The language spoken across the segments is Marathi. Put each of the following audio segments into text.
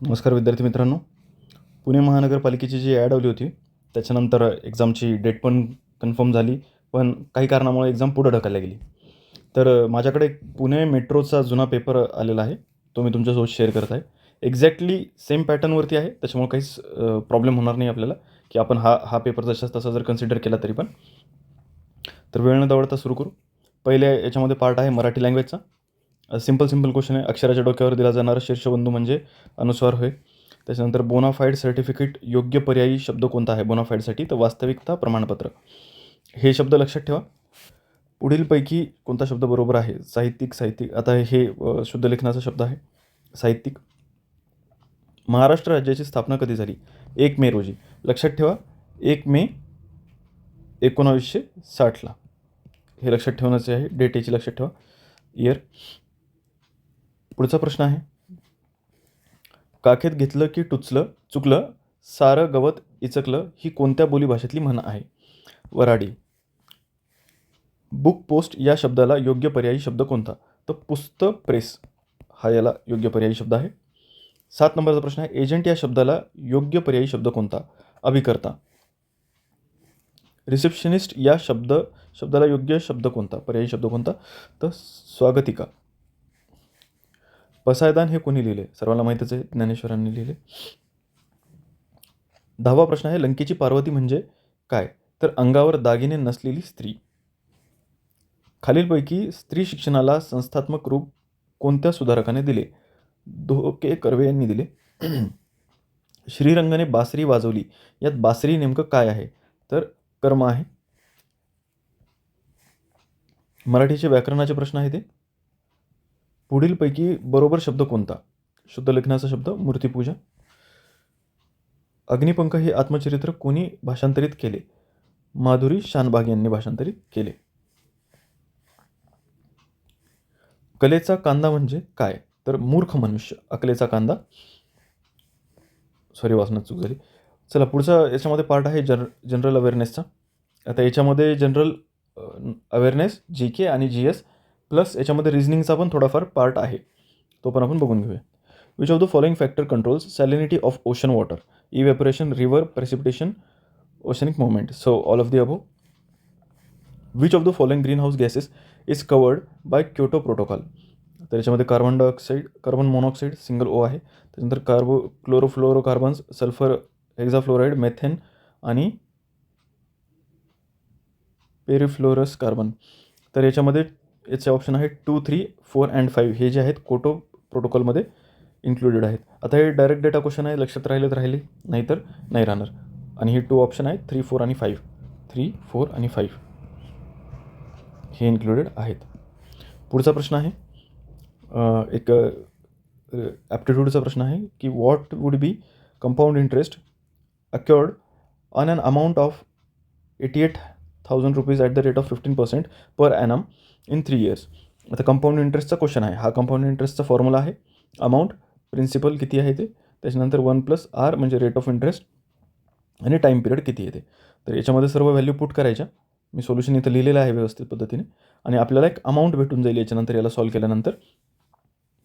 नमस्कार विद्यार्थी मित्रांनो. पुणे महानगरपालिकेची जी ॲड आली होती, त्याच्यानंतर एक्झामची डेट पण कन्फर्म झाली, पण काही कारणामुळे एक्झाम पुढे ढकलली गेली. तर माझ्याकडे एक पुणे मेट्रोचा जुना पेपर आलेला आहे. तो मी तुमच्यासोबत शेअर करत आहे. एक्झॅक्टली सेम पॅटर्नवरती आहे, त्याच्यामुळे काहीच प्रॉब्लेम होणार नाही आपल्याला, की आपण हा पेपर जसाच तसा जर कन्सिडर केला तरी पण. तर वेळ न दवडता सुरू करू. पहिले याच्यामध्ये पार्ट आहे मराठी लँग्वेजचा. सिंपल क्वेश्चन आहे. अक्षराच्या डोक्यावर दिला जाणारा शीर्षबिंदू म्हणजे अनुस्वार होय. त्याच्यानंतर बोनाफाईड सर्टिफिकेट योग्य पर्यायी शब्द कोणता आहे बोनाफाईडसाठी? तर वास्तविकता प्रमाणपत्र. हे शब्द लक्षात ठेवा. पुढीलपैकी कोणता शब्द बरोबर आहे? साहित्यिक. आता हे शुद्ध लेखनाचा शब्द आहे. साहित्यिक. महाराष्ट्र राज्याची स्थापना कधी झाली? 1 मे रोजी. लक्षात ठेवा, 1 मे 1960ला. हे लक्षात ठेवण्याचे आहे. डेट याची लक्षात ठेवा, इयर. पुढचा प्रश्न आहे, काखेत घेतलं की टुचलं चुकलं सारं गवत इचकलं ही कोणत्या बोलीभाषेतली म्हण आहे? वऱ्हाडी. बुक पोस्ट या शब्दाला योग्य पर्यायी शब्द कोणता? तर पुस्तक प्रेस हा याला योग्य पर्यायी शब्द आहे. 7 नंबरचा प्रश्न आहे, एजंट या शब्दाला योग्य पर्यायी शब्द कोणता? अभिकर्ता. रिसेप्शनिस्ट या शब्दाला योग्य शब्द कोणता? पर्यायी शब्द कोणता? तर स्वागतिका. पसायदान हे कोणी लिहिले? सर्वांना माहीतच आहे, ज्ञानेश्वरांनी लिहिले. 10वा प्रश्न आहे, लंकेची पार्वती म्हणजे काय? तर अंगावर दागिने नसलेली स्त्री. खालीलपैकी स्त्री शिक्षणाला संस्थात्मक रूप कोणत्या सुधारकाने दिले? धोके कर्वे यांनी दिले. श्रीरंगने बासरी वाजवली. यात बासरी नेमकं काय आहे? तर कर्म आहे. मराठीचे व्याकरणाचे प्रश्न आहे ते, पुढीलपैकी बरोबर शब्द कोणता? शुद्ध लेखनाचा शब्द मूर्तिपूजा. अग्निपंख हे आत्मचरित्र कोणी भाषांतरित केले? माधुरी शानभाग यांनी भाषांतरित केले. कलेचा कांदा म्हणजे काय? तर मूर्ख मनुष्य. अकलेचा कांदा. सॉरी, वाचण्यात चूक झाली. चला, पुढचा याच्यामध्ये पार्ट आहे जनरल अवेअरनेसचा. आता याच्यामध्ये जनरल अवेअरनेस जी के आणि जी एस प्लस याच्यामध्ये रिझनिंगचा पण थोडाफार पार्ट आहे, तो पण आपण बघून घेऊया. Which of the following factor controls salinity of ocean water? Evaporation, river, precipitation, oceanic movement. So all of the above. Which of the following green house gases is covered by Kyoto protocol? तर याच्यामध्ये carbon dioxide, carbon monoxide single O आहे. त्याच्यानंतर क्लोरोफ्लोरोकार्बन्स, सल्फर हेक्झाफ्लोराईड, मेथेन आणि पेरिफ्लोरस कार्बन. तर याच्यामध्ये याचे ऑप्शन आहे 2, 3, 4 अँड 5 हे जे आहेत कोटो प्रोटोकॉलमध्ये इन्क्लुडेड आहेत. आता हे डायरेक्ट डेटा क्वेश्चन आहे, लक्षात राहिले तर राहिले, नाहीतर नाही राहणार. आणि हे 2 ऑप्शन आहेत 3, 4 आणि 5. 3, 4 आणि 5 हे इन्क्लुडेड आहेत. पुढचा प्रश्न आहे, एक ॲप्टिट्यूडचा प्रश्न आहे की what would be compound interest accrued on an amount of 88,000 rupees at the rate of 15% per annum in 3 years. आता कंपाऊंड इंटरेस्टचा क्वेश्चन आहे. हा कंपाऊंड इंटरेस्टचा फॉर्म्युला आहे, अमाऊंट, प्रिन्सिपल किती आहे ते, त्याच्यानंतर 1+R म्हणजे रेट ऑफ इंटरेस्ट, आणि टाईम पिरियड किती येते. तर याच्यामध्ये सर्व व्हॅल्यू पुट करायच्या. मी सोल्युशन इथं लिहिलेलं आहे व्यवस्थित पद्धतीने, आणि आपल्याला एक अमाऊंट भेटून जाईल याच्यानंतर, याला सॉल्व केल्यानंतर,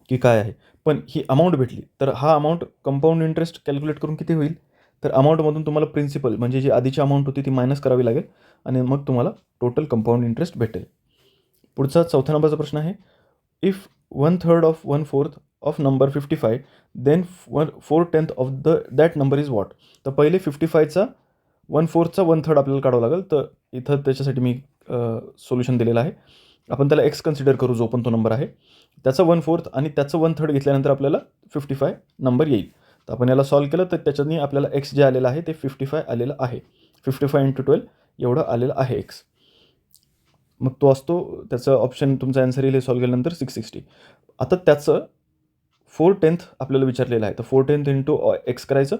की काय आहे. पण ही अमाऊंट भेटली तर हा अमाऊंट कंपाऊंड इंटरेस्ट कॅल्क्युलेट करून किती होईल? तर अमाऊंटमधून तुम्हाला प्रिन्सिपल म्हणजे जी आधीची अमाऊंट होती ती मायनस करावी लागेल, आणि मग तुम्हाला टोटल कंपाऊंड इंटरेस्ट भेटेल. पुढचा 4थ्या नंबरचा प्रश्न आहे, if 1/3 of 1/4 of number 55 then 4/10 of that number is what? तर पहिले 55चा 1/4चा 1/3 आपल्याला काढावं लागेल. तर इथं त्याच्यासाठी मी सोल्युशन दिलेलं आहे. आपण त्याला एक्स कन्सिडर करू, जो पण तो नंबर आहे त्याचं 1/4 आणि त्याचं 1/3 घेतल्यानंतर आपल्याला 55 नंबर येईल. तर आपण याला सॉल्व केलं तर त्याच्यानी आपल्याला एक्स जे आलेलं आहे ते 55 आलेलं आहे. 55 × 12 एवढं आलेलं आहे एक्स. मग तो असतो त्याचं ऑप्शन, तुमचा आन्सर येईल हे सॉल्व केल्यानंतर 660. आता त्याचं 4/10 आपल्याला विचारलेलं आहे. तर 4/10 इंटू एक्स करायचं,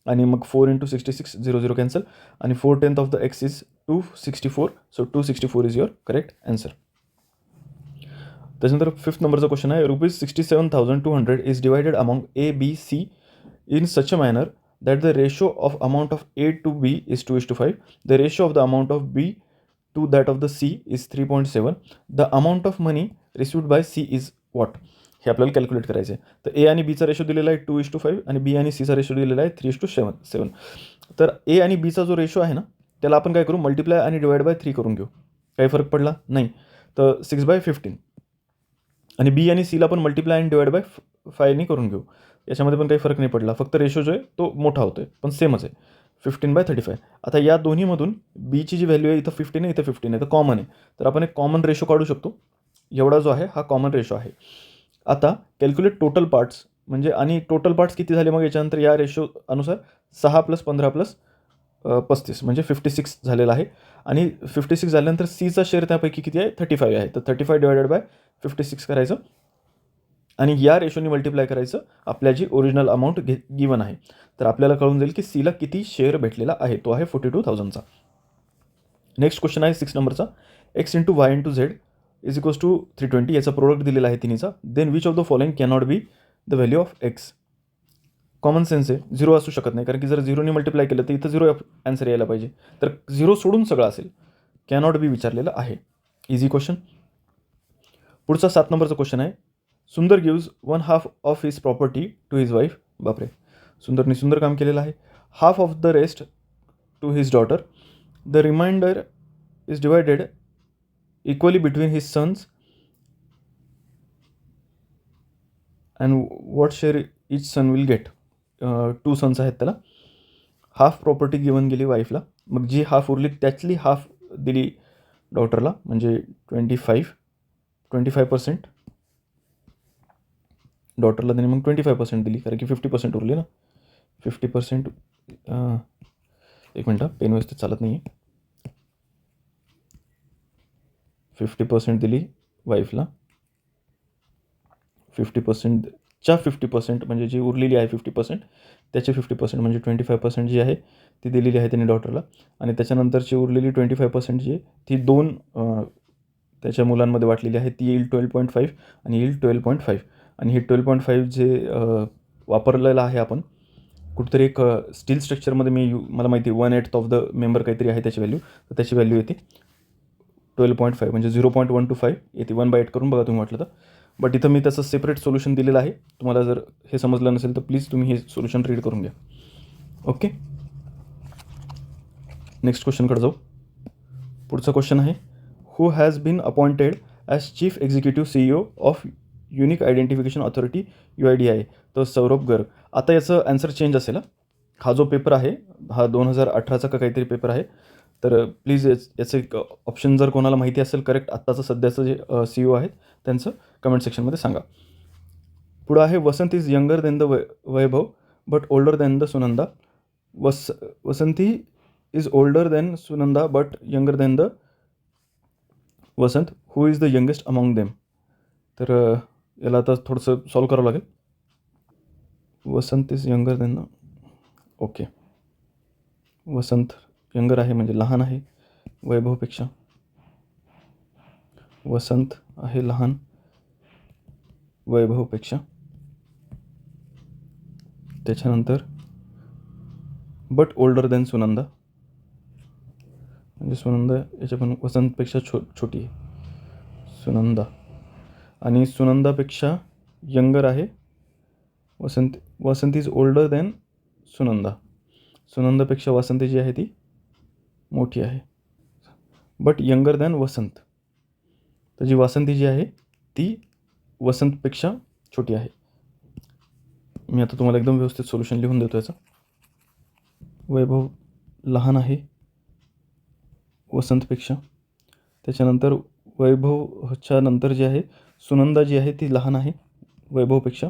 आणि मग 4 × 66, 0 कॅन्सल, आणि 4/10 of the X is 264. So 264 is your correct answer. त्याच्यानंतर 5th नंबरचा क्वेश्चन आहे, ₹67,200 is divided among A B C in such a manner that the ratio of amount of A to B is 2:5. The ratio of the amount of B to that of the C is 3.7. The amount of money received by C is what? हे आपल्याला कॅल्क्युलेट करायचं आहे. तर ए आणि बीचा रेशो दिलेला आहे 2:5 आणि बी आणि सीचा रेशो दिलेला आहे 3:7. तर ए आणि बीचा जो रेशो आहे ना त्याला आपण काय करू, मल्टिप्लाय आणि डिवाइड बाय 3 करून घेऊ. काही फरक पडला नाही. तर 6/15 आणि बी आणि सीला पण मल्टिप्लाय आणि डिवाइड बाय 5 करून घेऊ. याच्यामध्ये पण काही फरक नाही पडला, फक्त रेशो जो आहे तो मोठा होतो आहे, पण सेमच आहे 15/35. आता या दोन्हीमधून बीची जी व्हॅल्यू आहे इथं 15 आहे, इथं 15 आहे, तर कॉमन आहे. तर आपण एक कॉमन रेशो काढू शकतो. एवढा जो आहे हा कॉमन रेशो आहे. आता कॅल्क्युलेट टोटल पार्ट्स, म्हणजे आणि टोटल पार्ट्स किती झाले मग याच्यानंतर या रेशो अनुसार 6 + 15 + 35 म्हणजे 56 झालेला आहे. आणि 56 झाल्यानंतर सीचा शेअर त्यापैकी किती आहे, 35 आहे. तर 35 डिवायडेड बाय 56 करायचं आणि या रेशोनी मल्टिप्लाय करायचं आपल्या जी ओरिजिनल अमाऊंट गिवन आहे. तर आपल्याला कळून जाईल की सीला किती शेअर भेटलेला आहे, तो आहे 42,000चा. नेक्स्ट क्वेश्चन आहे 6 नंबरचा. x × y × z = 320. याचा प्रोडक्ट दिलेला आहे तिन्हीचा. Then which of the following cannot be the value of X. Common sense आहे, 0 असू शकत नाही, कारण की जर 0ने मल्टिप्लाय केलं तर इथं 0 आन्सर यायला पाहिजे. तर 0 सोडून सगळं असेल. कॅनॉट बी विचारलेलं आहे. Easy question. पुढचा 7 नंबरचा क्वेश्चन आहे. Sundar gives 1/2 of his property to his wife. बापरे, सुंदरने सुंदर काम केलेलं आहे. Half of the rest to his daughter. The reminder is divided equally between his sons and what share each son will get. 2 sons आहेत त्याला. हाफ प्रॉपर्टी गिवन गेली वाईफला, मग जी हाफ उरली त्यातली हाफ दिली डॉटरला, म्हणजे 25% डॉटरला त्याने मग 25% दिली, कारण की 50% उरली ना. 50%, एक मिनटं, पेन व्यवस्थित चालत नाही आहे. 50% दिली वाईफला, 50%च्या 50% म्हणजे जी उरलेली आहे 50%, त्याचे 50% म्हणजे 25% जी आहे ती दिलेली आहे त्याने डॉटरला. आणि त्याच्यानंतरची उरलेली 25% जी आहे ती 2 त्याच्या मुलांमध्ये वाटलेली आहे. ती येईल 12.5 आणि येईल 12.5. आणि हे 12.5 जे वापरलेलं आहे आपण कुठेतरी एक स्टील स्ट्रक्चरमध्ये, मला माहिती आहे 1/8 ऑफ द मेंबर काहीतरी आहे त्याची व्हॅल्यू, तर त्याची व्हॅल्यू येते 12.5 म्हणजे 0.125 येते. 1/8 करून बघा तुम्ही वाटलं तर. बट इथं मी त्याचं सेपरेट सोल्युशन दिलेलं आहे. तुम्हाला जर हे समजलं नसेल तर प्लीज तुम्ही हे सोल्युशन रीड करून घ्या. ओके, नेक्स्ट क्वेश्चनकडे जाऊ. पुढचा क्वेश्चन आहे. Who has been appointed as chief executive CEO of unique identification authority UIDAI. तर सौरभ गर्ग. आता याचं आन्सर चेंज असेल. हा जो पेपर आहे हा 2018चा का काहीतरी पेपर आहे. तर प्लीज याचं एक ऑप्शन जर कोणाला माहिती असेल करेक्ट आत्ताचं सध्याचं जे CEO आहेत त्यांचं कमेंट सेक्शनमध्ये सांगा. पुढं आहे. Vasant is younger than the Vaibhav but older than the Sunanda. Vasanti is older than Sunanda but younger than the Vasant. Who is the youngest among them. तर याला आता थोडंसं सॉल्व करावं लागेल. Vasant is younger than, okay, Vasant younger आहे म्हणजे लहान आहे वैभवपेक्षा. वसंत आहे लहान वैभवपेक्षा. त्याच्यानंतर बट ओल्डर दॅन सुनंदा, म्हणजे सुनंदा याच्या पण वसंतपेक्षा छोटी आहे सुनंदा. आणि सुनंदापेक्षा यंगर आहे वसंत. वसंत इज ओल्डर दॅन सुनंदा. सुनंदापेक्षा वसंती जी आहे ती मोठी आहे. बट यंगर दॅन वसंत. तर जी वासंती जी आहे ती वसंतपेक्षा छोटी आहे. मी आता तुम्हाला एकदम व्यवस्थित सोल्युशन लिहून देतो याचं. वैभव लहान आहे वसंतपेक्षा. त्याच्यानंतर वैभवच्या नंतर जे आहे सुनंदा जी आहे ती लहान आहे वैभवपेक्षा.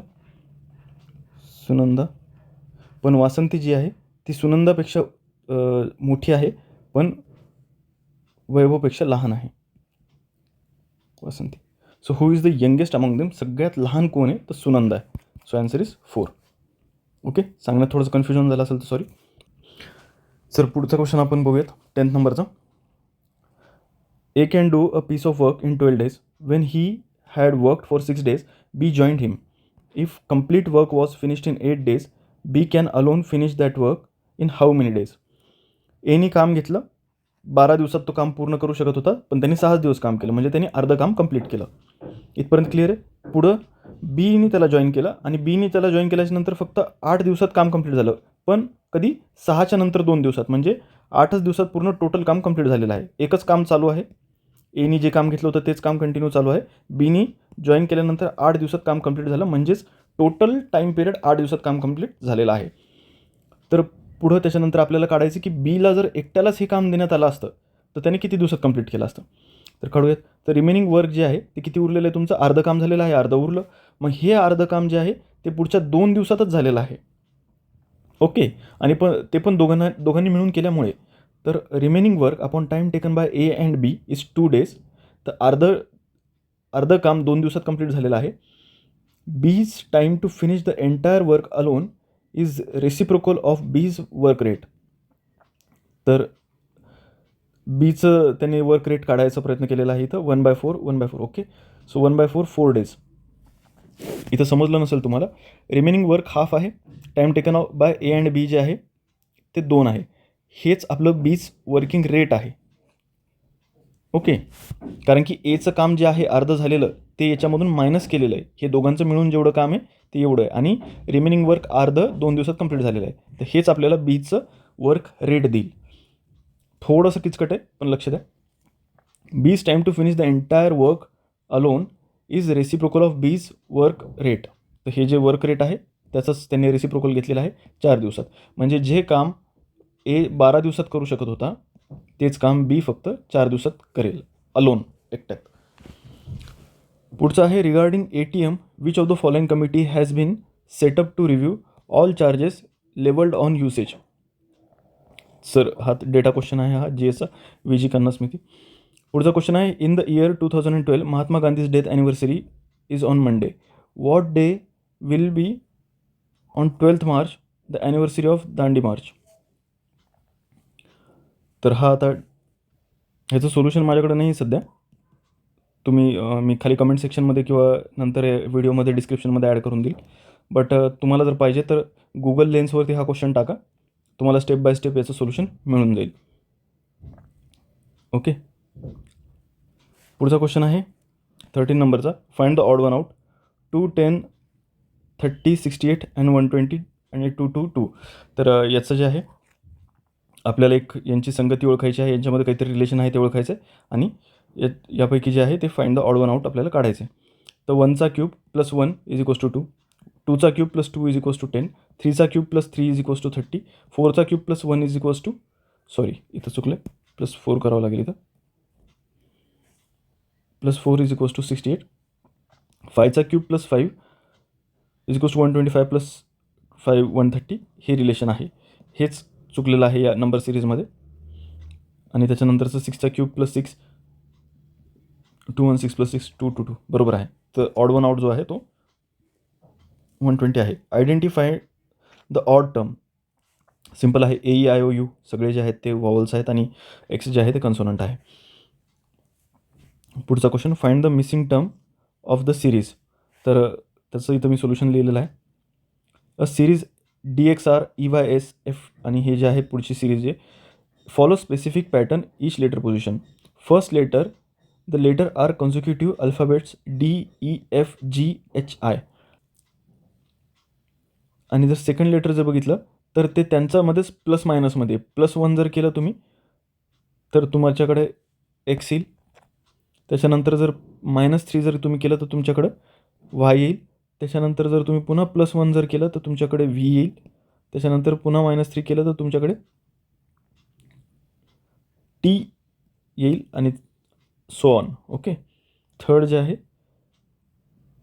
सुनंदा. पण वासंती जी आहे ती सुनंदापेक्षा मोठी आहे पण वैभवपेक्षा लहान आहे Vasanti. So who is the youngest among them. सगळ्यात लहान कोण आहे तर सुनंदा आहे. So answer is 4. ओके, सांगण्यात थोडंसं कन्फ्युजन झालं असेल तर सॉरी. सर पुढचा क्वेश्चन आपण बघूयात 10th नंबरचा. A can do a piece of work in 12 days. When he had worked for 6 days, B joined him. If complete work was finished in 8 days, B can alone finish that work in how many days? Aने काम घेतलं, 12 दिवसात तो काम पूर्ण करू शकत होता, पण त्यांनी 6 दिवस काम केलं, म्हणजे त्यांनी अर्धं काम कंप्लीट केलं. इथपर्यंत क्लिअर आहे. पुढं बीनी त्याला जॉईन केलं आणि बीनी त्याला जॉईन केल्याच्यानंतर फक्त 8 दिवसात काम कंप्लीट झालं. पण कधी 6च्या नंतर 2 दिवसात, म्हणजे 8च दिवसात पूर्ण टोटल काम कंप्लीट झालेलं आहे. एकच काम चालू आहे. एनी जे काम घेतलं होतं तेच काम कंटिन्यू चालू आहे. बीनी जॉईन केल्यानंतर 8 दिवसात काम कंप्लीट झालं, म्हणजेच टोटल टाईम पिरियड 8 दिवसात काम कंप्लीट झालेलं आहे. तर पुढं त्याच्यानंतर आपल्याला काढायचं की बीला जर एकट्यालाच हे काम देण्यात आलं असतं तर त्याने किती दिवसात कंप्लीट केलं असतं. तर काढूयात. तर रिमेनिंग वर्क जे आहे ते किती उरलेलं आहे तुमचं, अर्धं काम झालेलं आहे, अर्धं उरलं. मग हे अर्धं काम जे आहे ते पुढच्या 2 दिवसातच झालेलं आहे. ओके. आणि ते पण दोघांनी मिळून केल्यामुळे तर remaining work upon time taken by A and B is 2 days. तर अर्धं काम 2 दिवसात कंप्लीट झालेलं आहे. B's time to finish the entire work alone is reciprocal of B's work rate. तर बीचं त्याने वर्क रेट काढायचा प्रयत्न केलेला आहे इथं 1/4. ओके. So 1/4 4 days. इथं समजलं नसेल तुम्हाला, रिमेनिंग वर्क हाफ आहे. Time taken by A and B जे आहे ते 2 आहे. हेच आपलं बीज वर्किंग रेट आहे. ओके. कारण की एचं काम जे आहे अर्धं झालेलं ते याच्यामधून मायनस केलेलं आहे. हे दोघांचं मिळून जेवढं काम आहे ते एवढं आहे आणि रिमेनिंग वर्क अर्धं 2 दिवसात कंप्लीट झालेलं आहे. तर हेच आपल्याला बीजचं वर्क रेट देईल. थोडंसं किचकट आहे पण लक्ष द्या. B's time to finish the entire work alone is reciprocal of B's work rate. तर हे जे वर्क रेट आहे त्याचंच त्यांनी रेसिप्रोकल घेतलेलं आहे 4 दिवसात. म्हणजे जे काम ए 12 दिवसात करू शकत होता तेच काम बी फक्त 4 दिवसात करेल अलोन, एकट्यात. पुढचं आहे regarding ATM which of the following committee has been set up to review all charges levelled on usage. Sir हा डेटा क्वेश्चन आहे, हा GSचा VG कन्ना स्मृती. पुढचा क्वेश्चन आहे in the year 2012 Mahatma Gandhi's death anniversary is on Monday. What day will be on 12th March the anniversary of Dandi March. तर हा आता ह्याचं सोल्युशन माझ्याकडे नाही सध्या. तुम्ही मी खाली कमेंट सेक्शनमध्ये किंवा नंतर व्हिडिओमध्ये डिस्क्रिप्शनमध्ये ॲड करून देईल. बट तुम्हाला जर पाहिजे तर गुगल लेन्सवरती हा क्वेश्चन टाका, तुम्हाला स्टेप बाय स्टेप याचं सोल्युशन मिळून जाईल. ओके. पुढचा क्वेश्चन आहे 13 नंबरचा. Find the odd one out. 2, 10, 30, 68 and 120 आणि 2, 2, 2. तर याचं जे आहे आपल्याला एक यांची संगती ओळखायची आहे, यांच्यामध्ये काहीतरी रिलेशन आहे ते ओळखायचं आहे आणि यापैकी जे आहे ते find the odd one out आपल्याला काढायचं आहे. तर 1चा cube plus 1 is equals to 2, 2चा cube plus 2 is equals to 10, 3चा cube plus 3 is equals to 30, 4चा cube plus 1 is equals to इथं चुकलं, प्लस 4 करावं लागेल इथं, प्लस 4 इज इक्वल्स टू 68, 5चा cube plus 5 is equals to 125 plus 5 130. हे रिलेशन आहे, हेच चुकलेलं आहे या नंबर सिरीजमध्ये. आणि त्याच्यानंतरचं 6चा क्यूब प्लस 6 216 प्लस 6 222 बरोबर आहे. तर ऑड वन आउट जो आहे तो 120 आहे. Identify the odd term. Simple आहे, AEIOU सगळे जे आहेत ते वॉवल्स आहेत आणि एक्स जे आहे ते कन्सोनंट आहे. पुढचा question find the missing term of the series. तर त्याचं इथं मी सोल्युशन लिहिलेलं आहे. अ सिरीज DXR EYSF आणि हे जे आहे पुढची सिरीज जे follow specific pattern each letter position. First letter the letter are consecutive alphabets DEFGHI. आणि जर सेकंड लेटर जर बघितलं तर ते त्यांच्यामध्येच प्लस मायनसमध्ये +1 जर केलं तुम्ही तर तुमच्याकडे X येईल. त्याच्यानंतर जर -3 जर तुम्ही केलं तर तुमच्याकडं Y येईल. त्याच्यानंतर जर तुम्ही पुन्हा +1 जर केलं तर तुमच्याकडे V येईल. त्याच्यानंतर पुन्हा -3 केलं तर तुमच्याकडे T येईल आणि सो ऑन. ओके. थर्ड जे आहे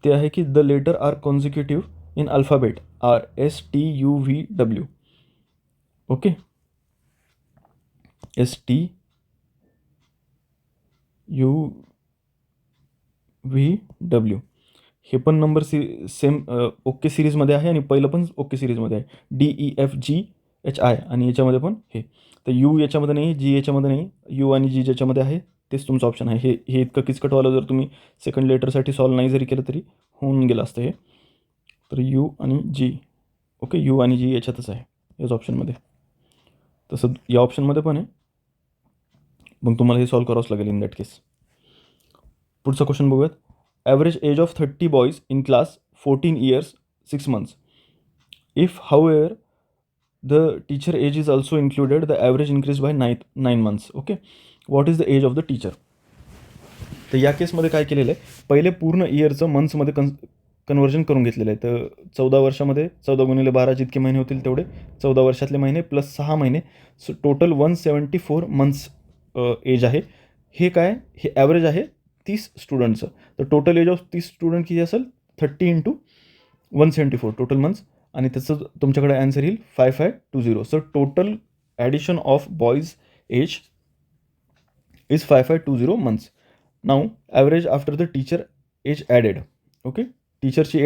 ते आहे की the letter are consecutive in alphabet STUVW. Okay. STUVW हे पण नंबर सेम ओके सिरीजमध्ये आहे आणि पहिलं पण ओके सिरीजमध्ये आहे DEFGHI आणि याच्यामध्ये पण हे. तर U याच्यामध्ये नाही, G याच्यामध्ये नाही, U आणि G ज्याच्यामध्ये आहे तेच तुमचं ऑप्शन आहे. हे इतकं किचकटवालं जर तुम्ही सेकंड लेटरसाठी सॉल्व नाही जरी केलं तरी होऊन गेलं असतं हे. तर U आणि G. ओके. U आणि G याच्यातच आहे याच ऑप्शनमध्ये. तसं या ऑप्शनमध्ये पण आहे, मग तुम्हाला हे सॉल्व करावंच लागेल इन दॅट केस. पुढचा क्वेश्चन बघूयात. Average age of 30 boys in class 14 years 6 months. If, however, the teacher age is also included, the average increase by 9 months. Okay, what is the age of the teacher? तर या केसमध्ये काय केलेलं आहे, पहिले पूर्ण इयरचं मंथ्समध्ये कन्वर्जन करून घेतलेलं आहे. तर 14 वर्षामध्ये 14 × 12 जितके महिने होतील तेवढे 14 वर्षातले महिने प्लस 6 महिने, सो टोटल 174 मंथ्स एज आहे. हे काय, हे ॲव्हरेज आहे 30 स्टुडंटचं. तर टोटल एज ऑफ 30 स्टुडंट किती असेल, 30 × 174 टोटल मंथ्स, आणि त्याचं तुमच्याकडे ॲन्सर येईल 5520. So total addition of boys age is 5520 months. Now average after the teacher age added. Okay, टीचरची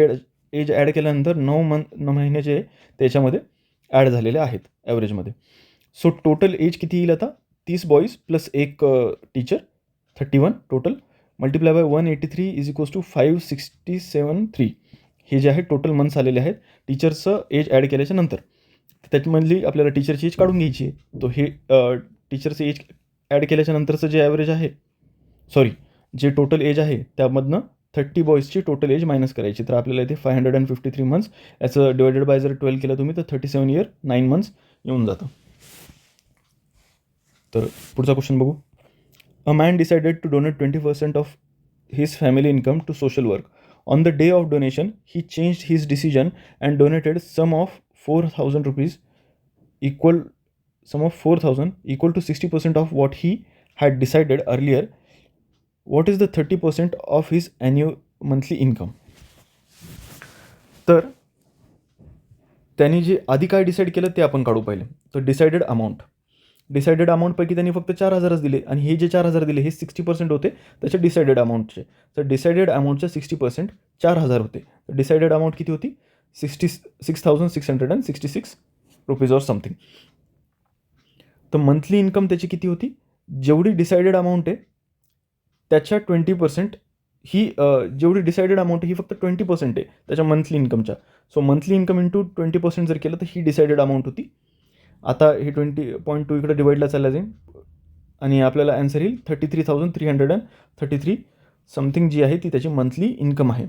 एज ॲड केल्यानंतर 9 महिने जे त्याच्यामध्ये ॲड झालेले आहेत ॲव्हरेजमध्ये. सो टोटल एज किती येईल आता, 30 बॉईज प्लस एक teacher 31 total, multiply by 183 is equals to 5673. हे जे आहे टोटल मंथ्स आलेले आहेत टीचरचं एज ॲड केल्याच्या नंतर. त्याच्यामधली आपल्याला टीचरची एज काढून घ्यायची आहे. तो हे टीचरचं एज ॲड केल्याच्या नंतरचं जे ॲव्हरेज आहे, सॉरी जे टोटल एज आहे त्यामधनं 30 बॉईजची टोटल एज मायनस करायची. तर आपल्याला इथे 553 मंथ्स, याचं डिवायडेड बाय जर 12 केलं तुम्ही तर 37 year 9 months येऊन जातं. तर पुढचा क्वेश्चन बघू. A man decided to donate 20% of his family income to social work. On the day of donation he changed his decision and donated sum of 4,000 rupees equal to 60% of what he had decided earlier. What is the 30% of his annual monthly income? तर त्यांनी जे आधी काय डिसाईड केलं ते आपण काढू पहिले. तर डिसाइडेड अमाऊंटपैकी त्यांनी फक्त 4,000च दिले, आणि हे जे 4,000 दिले हे 60% होते त्याच्या डिसाइडेड अमाऊंटचे. तर डिसाइडेड अमाऊंटच्या 60% 4,000 होते. तर डिसाइडेड अमाऊंट किती होती, 66,666 रुपीज ऑर समथिंग. तर मंथली इन्कम त्याची किती होती, जेवढी डिसाइडेड अमाऊंट आहे त्याच्या 20%, ही जेवढी डिसाइडेड अमाऊंट ही फक्त 20% आहे त्याच्या मंथली इन्कमच्या. सो मंथली इन्कम इंटू 20% जर केलं तर ही डिसाइडेड अमाऊंट होती. आता हे 20.2 इकडे डिवाइडला चालला जाईल आणि आपल्याला ॲन्सर येईल 33,333 समथिंग जी आहे ती त्याची मंथली इन्कम आहे.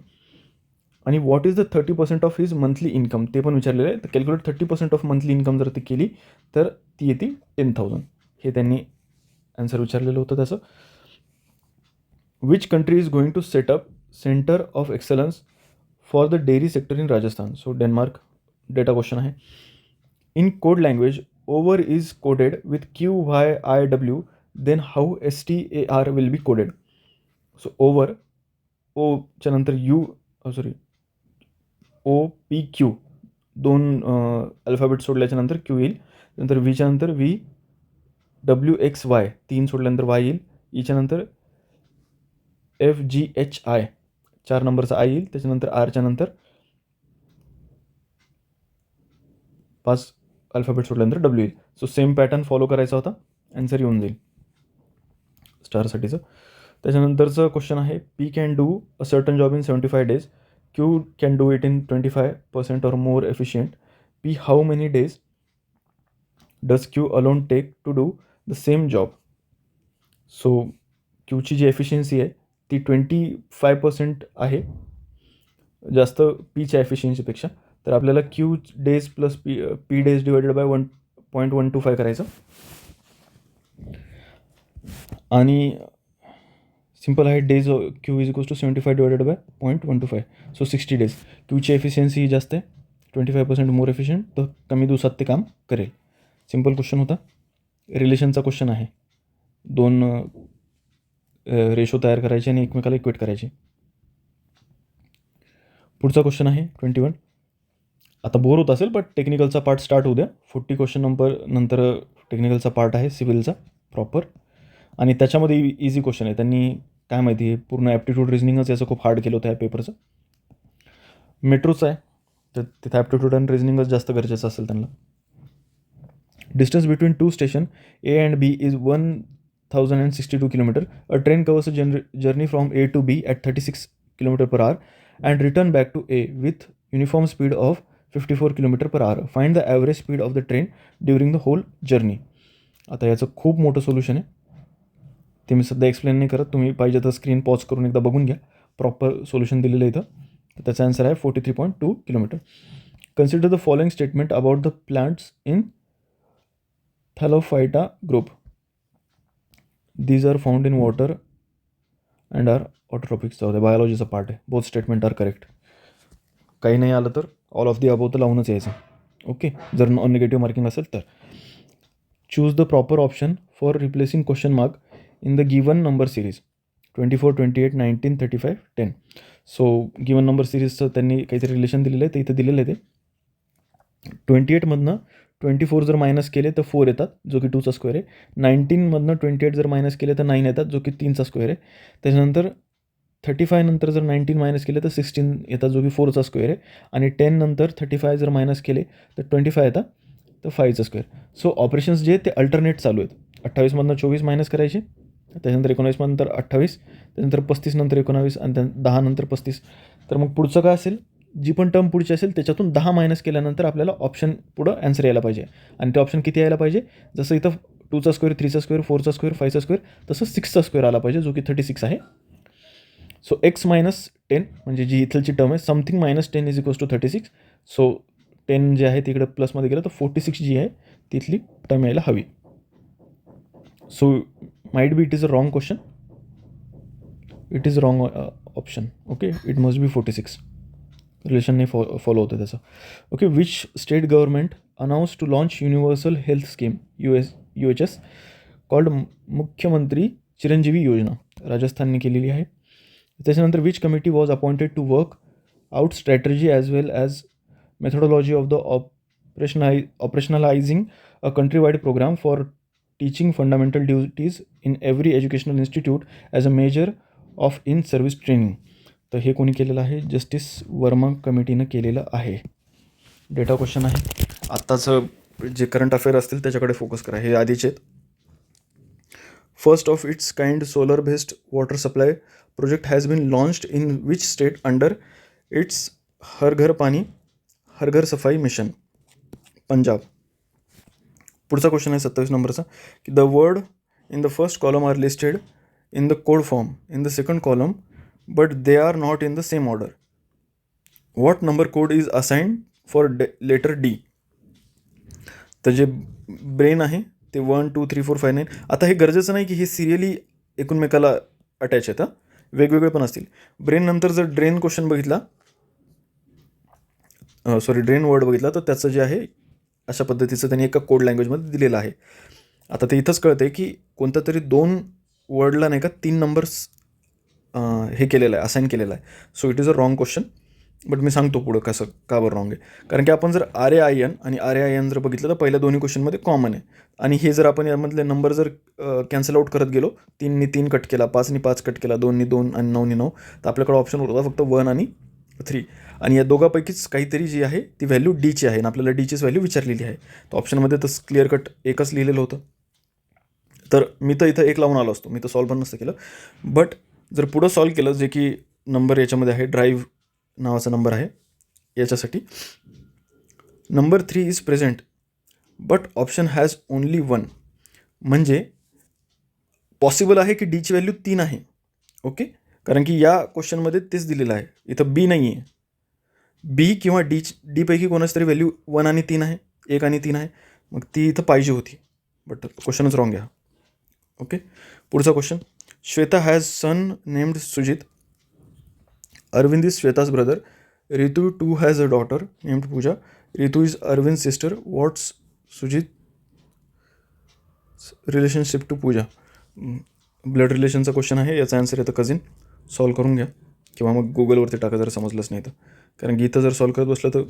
आणि what is the 30% of his monthly income ते पण विचारलेलं आहे. तर कॅल्क्युलेट 30% ऑफ मंथली इन्कम जर ती केली तर ती येते 10,000. हे त्यांनी ॲन्सर विचारलेलं होतं त्याचं. Which country is going to set up centre of excellence for the dairy sector in Rajasthan. So Denmark. Data question आहे. In code language over is coded with QYIW, then how STAR will be coded. So over, ओच्या नंतर OPQ 2 अल्फाबेट सोडल्याच्या नंतर Q येईल, नंतर व्हीच्या नंतर WXY 3 सोडल्यानंतर Y येईल, ईच्या नंतर FGHI 4 नंबरचा I येईल, त्याच्यानंतर आरच्या नंतर 5 अल्फाबेट सोडल्यानंतर W येईल. सो सेम पॅटर्न फॉलो करायचा होता, ॲन्सर येऊन जाईल स्टारसाठीचं. त्याच्यानंतरचं क्वेश्चन आहे. P can do a certain job in 75 days. Q can do it in 25% or more efficient. P, how many days does Q alone take to do the same job? So Qची जी एफिशियन्सी आहे ती 25% आहे, जास्त Pच्या एफिशियन्सीपेक्षा. तर आपल्याला Q days plus P days divided by 1.125 करायचं, आणि सिम्पल आहे. Days Q is equals to 75 divided by 0.125. So 60 days. Qची एफिशियन्सी ही जास्त आहे, 25% मोर एफिशियंट, तर कमी दिवसात ते काम करेल. सिम्पल क्वेश्चन होता. रिलेशनचा क्वेश्चन आहे. 2 रेशो तयार करायचे आणि एकमेकाला इक्वेट करायचे. पुढचा क्वेश्चन आहे 21. आता बोर होत असेल बट टेक्निकलचा पार्ट स्टार्ट होऊ द्या. 40 क्वेश्चन नंतर टेक्निकलचा पार्ट आहे सिव्हिलचा प्रॉपर, आणि त्याच्यामध्ये इझी क्वेश्चन आहे. त्यांनी काय माहिती आहे पूर्ण ॲप्टिट्यूड रिझनिंगच याचं खूप हार्ड केलं होतं या पेपरचं. मेट्रोचं आहे तर तिथे ॲप्टिट्यूड आणि रिझनिंगच जास्त गरजेचं असेल त्यांना. Distance between 2 station A and B is 1,062 kilometer. A train covers a journey from A to B at 36 km/h and return back to A with uniform speed of 54 km/h. Find the average speed of the train during the whole journey. आता याचं खूप मोठं सोल्युशन आहे, ते मी सध्या एक्सप्लेन नाही करत. तुम्ही पाहिजे तर स्क्रीन पॉज करून एकदा बघून घ्या. प्रॉपर सोल्युशन दिलेलं आहे इथं. तर त्याचा आन्सर आहे 43.2 kilometre. Consider the following statement about the plants in thallophyta group. These are found in water and are autotrophics. जाऊ दे, बायोलॉजीचा पार्ट आहे. Both statement are correct. काही नाही आलं तर ऑल ऑफ दी अबोव तर लावूनच यायचं. ओके, जर नॉन निगेटिव्ह मार्किंग असेल तर. Choose the proper option for replacing question mark in the given number series 24, 28, 19, 35, 10. So given number सिरीजचं त्यांनी काहीतरी रिलेशन दिलेलं आहे, ते इथं दिलेलं आहे. ते 28मधनं 24 जर मायनस केले तर 4 येतात, जो की 2चा स्क्वेअर आहे. 19मधनं 28 जर मायनस केले तर 9 येतात, जो की 3चा स्क्वेअर आहे. त्याच्यानंतर 35 नंतर जर 19 मायनस केले तर 16 येतात, जो की 4चा स्क्वेअर आहे. आणि 10 नंतर 35 जर मायनस केले तर 25 येतात, तर 5चा स्क्वेअर. सो ऑपरेशन्स जे ते अल्टरनेट चालू आहेत. 28मधनं 24 मायनस करायचे, त्याच्यानंतर 19 नंतर 28, त्यानंतर 35 नंतर 19 आणि 10 नंतर 35. तर मग पुढचं काय असेल, जी पण टर्म पुढची असेल त्याच्यातून 10 मायनस केल्यानंतर आपल्याला ऑप्शन पुढं ॲन्सर यायला पाहिजे. आणि ते ऑप्शन किती यायला पाहिजे, जसं इथं 2चा स्क्वेअर, 3चा स्क्वेअर, 4चा स्क्वेअर, 5चा स्क्वेअर, तसं 6चा स्क्वेअर आला पाहिजे, जो की 36 आहे. सो x मायनस 10 म्हणजे जी इथलची टर्म आहे, something minus 10 is equals to 36. So 10 जे आहे तिकडे प्लसमध्ये गेलं तर 46 जी आहे तिथली टर्म यायला हवी. So might be it is a wrong question. It is wrong option. Okay, it must be 46. Relation नाही फॉलो होतं त्याचं. Okay, which state government announce to launch universal health scheme UHS called Mukhyamantri Chiranjeevi Yojana. राजस्थानने केलेली आहे. त्याच्यानंतर which committee was appointed to work out strategy as well as methodology of the operationalising a country wide programme for teaching fundamental duties in every educational institute as a measure of in service training. तर हे कोणी केलेलं आहे, जस्टिस वर्मा कमिटीनं केलेलं आहे. डेटा क्वेश्चन आहे. आत्ताचं जे करंट अफेअर असतील त्याच्याकडे फोकस करा. हे आधीचे आहेत. First of its kind solar based water supply project has been launched in which state under its Har Ghar Pani हर घर सफाई मिशन. पंजाब. पुढचा क्वेश्चन आहे 27 नंबरचा, की the word in the first column are listed in the code form in the second column but they are not in the same order. What number code is assigned for letter D. तर जे ब्रेन आहे ते 1, 2, 3, 4, 5, 9. आता हे गरजेचं नाही की हे सिरियली एकूणमेकाला अटॅच आहेत, वेगवेगळे पण असतील. ब्रेन नंतर जर ड्रेन क्वेश्चन बघितला, ड्रेन वर्ड बघितला, तर त्याचं जे आहे अशा पद्धतीचं त्यांनी एका कोड लँग्वेजमध्ये दिलेलं आहे. आता ते इथंच कळतं आहे की कोणत्या तरी 2 वर्डला नाही का 3 नंबर्स हे केलेलं आहे, असाईन केलेलं आहे. So it is a wrong question. But मी सांगतो पुढं कसं का बरं रॉंग आहे. कारण की आपण जर RAIN आणि RAIN जर बघितलं तर पहिल्या दोन्ही क्वेश्चनमध्ये कॉमन आहे. आणि हे जर आपण यामधले नंबर जर कॅन्सल आउट करत गेलो, 3नी 3 कट केला, 5नी 5 कट केला, 2नी 2 आणि 9नी 9, तर आपल्याकडे ऑप्शन होता फक्त 1 आणि 3. आणि या दोघांपैकीच काहीतरी जी आहे ती व्हॅल्यू डीची आहे आणि आपल्याला डीचीच व्हॅल्यू विचारलेली आहे. तर ऑप्शनमध्ये तर क्लिअर कट एकच लिहिलेलं होतं. तर मी तर इथं 1 लावून आलो असतो, मी तर सॉल्व पण नसतं केलं. बट जर पुढं सॉल्व केलं, जे की नंबर याच्यामध्ये आहे, ड्राईव्ह नावाचा नंबर आहे याच्यासाठी, number 3 is present but option has only 1. म्हणजे पॉसिबल आहे की डीची व्हॅल्यू 3 आहे. ओके, कारण की या क्वेश्चनमध्ये तेच दिलेलं आहे, इथं बी नाही आहे. बी किंवा डीपैकी कोणाची तरी व्हॅल्यू 1 आणि 3 आहे, 1 आणि 3 आहे. मग ती इथं पाहिजे होती, बट क्वेश्चनच रॉंग आहे. ओके, पुढचा question. Shweta has son named Sujit. Arvind is Shweta's brother. Ritu too has a daughter named Puja. Ritu is Arvind sister. What's Sujit relationship to Puja. Blood रिलेशनचा क्वेश्चन आहे, याचा आन्सर येतं कझिन. सॉल्व करून घ्या किंवा मग गुगलवरती टाका जर समजलंच नाही तर, कारण की इथं जर सॉल्व करत बसलं तर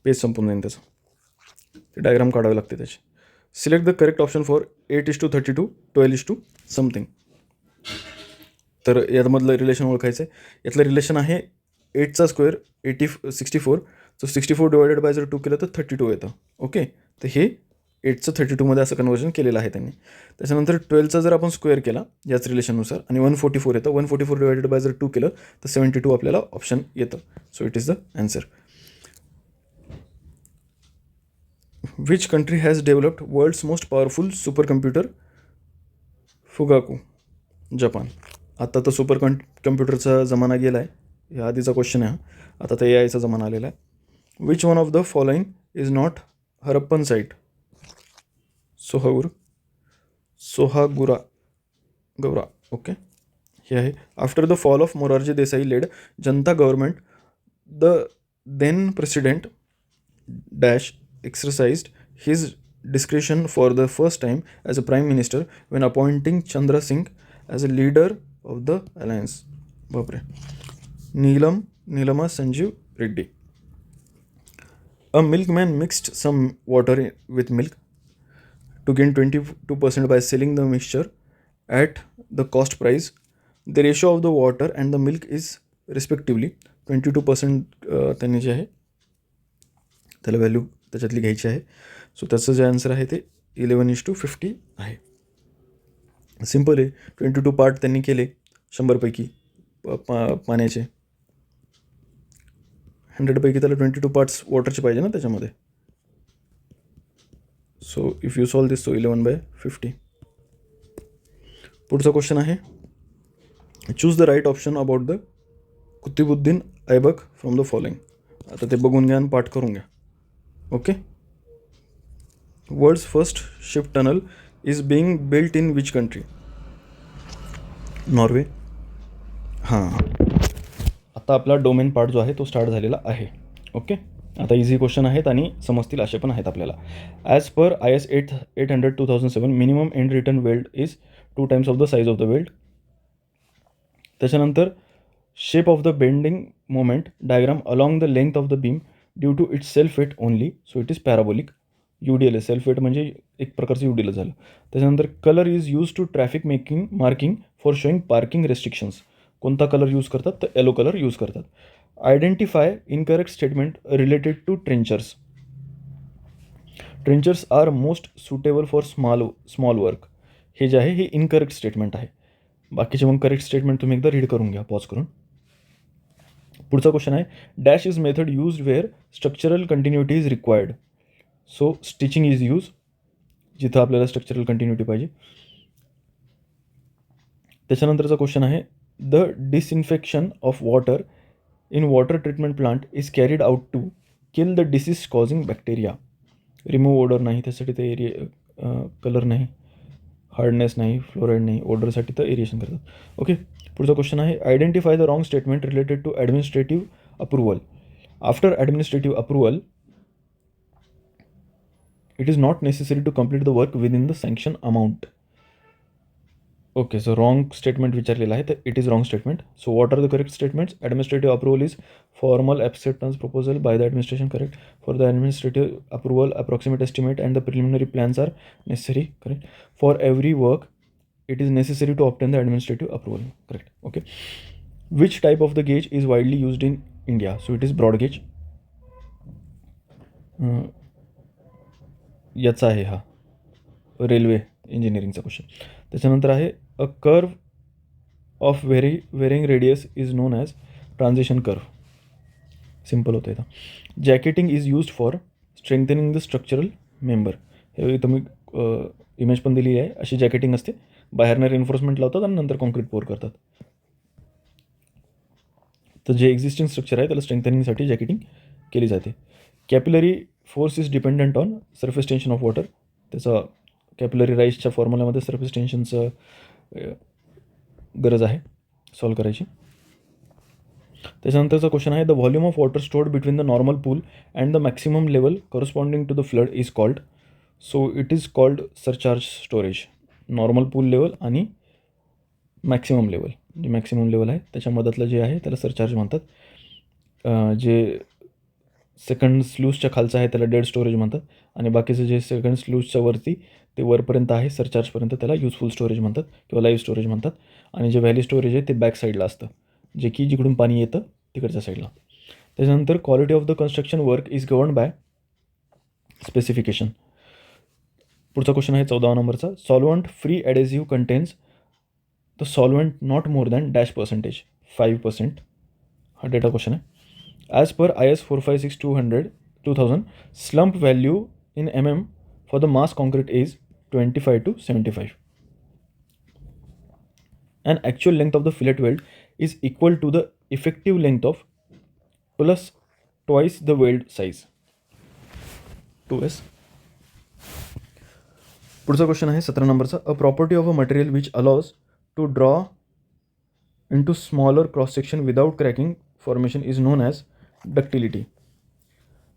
पेज संपून जाईल त्याचं. ते डायग्राम काढावे लागते त्याची. Select the correct option for 8:32, 12 something. तर यामधलं रिलेशन ओळखायचं आहे. यातलं रिलेशन आहे 8चा स्क्वेअर 64. सो 64 डिवायडेड बाय जर 2 केलं तर 32 येतं. ओके, तर हे 8चं 32मध्ये असं कन्वर्जन केलेलं आहे त्यांनी. त्याच्यानंतर 12चा जर आपण स्क्वेअर केला याच रिलेशननुसार आणि 144 येतं. 144 डिवायडेड बाय जर 2 केलं तर 72 आपल्याला ऑप्शन येतं. So it is the answer. Which country has developed world's most powerful super computer Fugaku. Japan. आता तर सुपर कम्प्युटरचा जमाना गेला आहे, ह्या आधीचा क्वेश्चन आहे हा. आता तर AIचा जमाना आलेला आहे. Which one of the following is not Harappan site? Sohagaura. Okay, हे आहे. After the fall of Morarji Desai led Janata government the then president dash exercised his discretion for the first time as a prime minister when appointing Chandra Singh as a leader of the alliance. बापरे. Neelama Sanjeev Reddy. A milkman mixed some water with milk to gain 22% by selling the mixture at the cost price. The ratio of the water and the milk is respectively 22%. त्यांनी जे आहे त्याला व्हॅल्यू त्याच्यातली घ्यायची आहे. सो त्याचं जे आन्सर आहे ते 11:50 आहे. सिम्पल आहे. 22 पार्ट त्यांनी केले 100पैकी पाण्याचे. 100पैकी त्याला 22 पार्ट्स वॉटरचे पाहिजे ना त्याच्यामध्ये. So if you solve this, so 11/50. पुढचा क्वेश्चन आहे, choose the right option about the Qutbuddin Aibak from the following. आता ते बघून घ्या आणि पाठ करून घ्या. Okay. World's first ship tunnel is being built in which country? Norway. हां, आता आपला डोमेन पार्ट जो आहे तो स्टार्ट झालेला आहे. ओके, आता इझी क्वेश्चन आहेत आणि समजतील असे पण आहेत आपल्याला. As per IS 800/2007 minimum end return weld is 2 times of the size of the weld. त्याच्यानंतर shape of the bending moment diagram along the length of the beam due to its self weight only, so it is parabolic. UDL आहे, सेल्फ वेट म्हणजे एक प्रकारचं UDL झालं. त्याच्यानंतर colour is use to traffic marking for showing parking restrictions. कोणता कलर यूज करतात? तर येलो कलर यूज करतात. Identify incorrect statement related to trenchers. Trenchers are most suitable for small work. हे जे आहे हे इनकरेक्ट स्टेटमेंट आहे. बाकीचे मग करेक्ट स्टेटमेंट तुम्ही एकदा रीड करून घ्या पॉज करून. पुढचा क्वेश्चन आहे, dash is method use where structural continuity is required. So stitching is use जिथं आपल्याला स्ट्रक्चरल कंटिन्युटी पाहिजे. त्याच्यानंतरचा क्वेश्चन आहे, the disinfection of water in water treatment plant is carried out to kill the disease causing bacteria. Remove odour नाही, त्यासाठी ते कलर नाही, हार्डनेस नाही, फ्लोराईड नाही, ओडरसाठी तर एरिएशन करतात. ओके. पुढचा क्वेश्चन आहे, identify the wrong statement related to administrative approval. After administrative approval it is not necessary to complete the work within the sanction amount. Okay, so wrong statement विचारलेला आहे, तर it is wrong statement. So what are the correct statements? Administrative approval is formal acceptance proposal by the administration, correct. For the administrative approval, approximate estimate and the preliminary plans are necessary, correct. For every work, it is necessary to obtain the administrative approval, correct. Okay. Which type of the gauge is widely used in India? So it is broad gauge. याचा आहे हा रेल्वे इंजिनिअरिंगचा क्वेश्चन. त्याच्यानंतर आहे, a curve of varying radius is known as transition curve. Simple होतं इथं. Jacketing is used for strengthening the structural member. हे इथं मी इमेज पण दिली आहे. अशी जॅकेटिंग असते, बाहेरनं रिइन्फोर्समेंट लावतात आणि नंतर कॉन्क्रीट पोर करतात. तर जे एक्झिस्टिंग स्ट्रक्चर आहे त्याला स्ट्रेंथनिंगसाठी जॅकेटिंग केली जाते. Capillary force is dependent on surface tension of water. त्याचा कॅपिलरी राईजच्या फॉर्म्युल्यामध्ये सरफेस टेन्शनचं गरज आहे सॉल्व करायची. त्याच्यानंतरचा क्वेश्चन आहे, the volume of water stored between the normal pool and the maximum level corresponding to the flood is called. So it is called surcharge storage. Normal pool level आणि मॅक्सिमम लेवल, जे मॅक्सिमम लेवल आहे त्याच्या मधातलं जे आहे त्याला सरचार्ज म्हणतात. जे सेकंड स्लूजच्या खालचं आहे त्याला डेड स्टोरेज म्हणतात आणि बाकीचं जे सेकंड स्लूजच्या वरती ते वरपर्यंत आहे सरचार्जपर्यंत त्याला युजफुल स्टोरेज म्हणतात किंवा लाईव्ह स्टोरेज म्हणतात. आणि जे व्हॅली स्टोरेज आहे ते बॅक साईडला असतं, जे की जिकडून पाणी येतं तिकडच्या साईडला. त्याच्यानंतर quality of the construction work is govern by specification. पुढचा क्वेश्चन आहे 14 नंबरचा, solvent free adhesive contains the solvent not more than dash percentage 5%. हा डेटा क्वेश्चन आहे. As per IS 456/2000 slump value in mm for the mass concrete is 25 to 75. And actual length of the fillet weld is equal to the effective length of plus twice the weld size 2s. पुढचा क्वेश्चन आहे 17 नंबरचा. A property of a material which allows to draw into smaller cross section without cracking formation is known as ductility.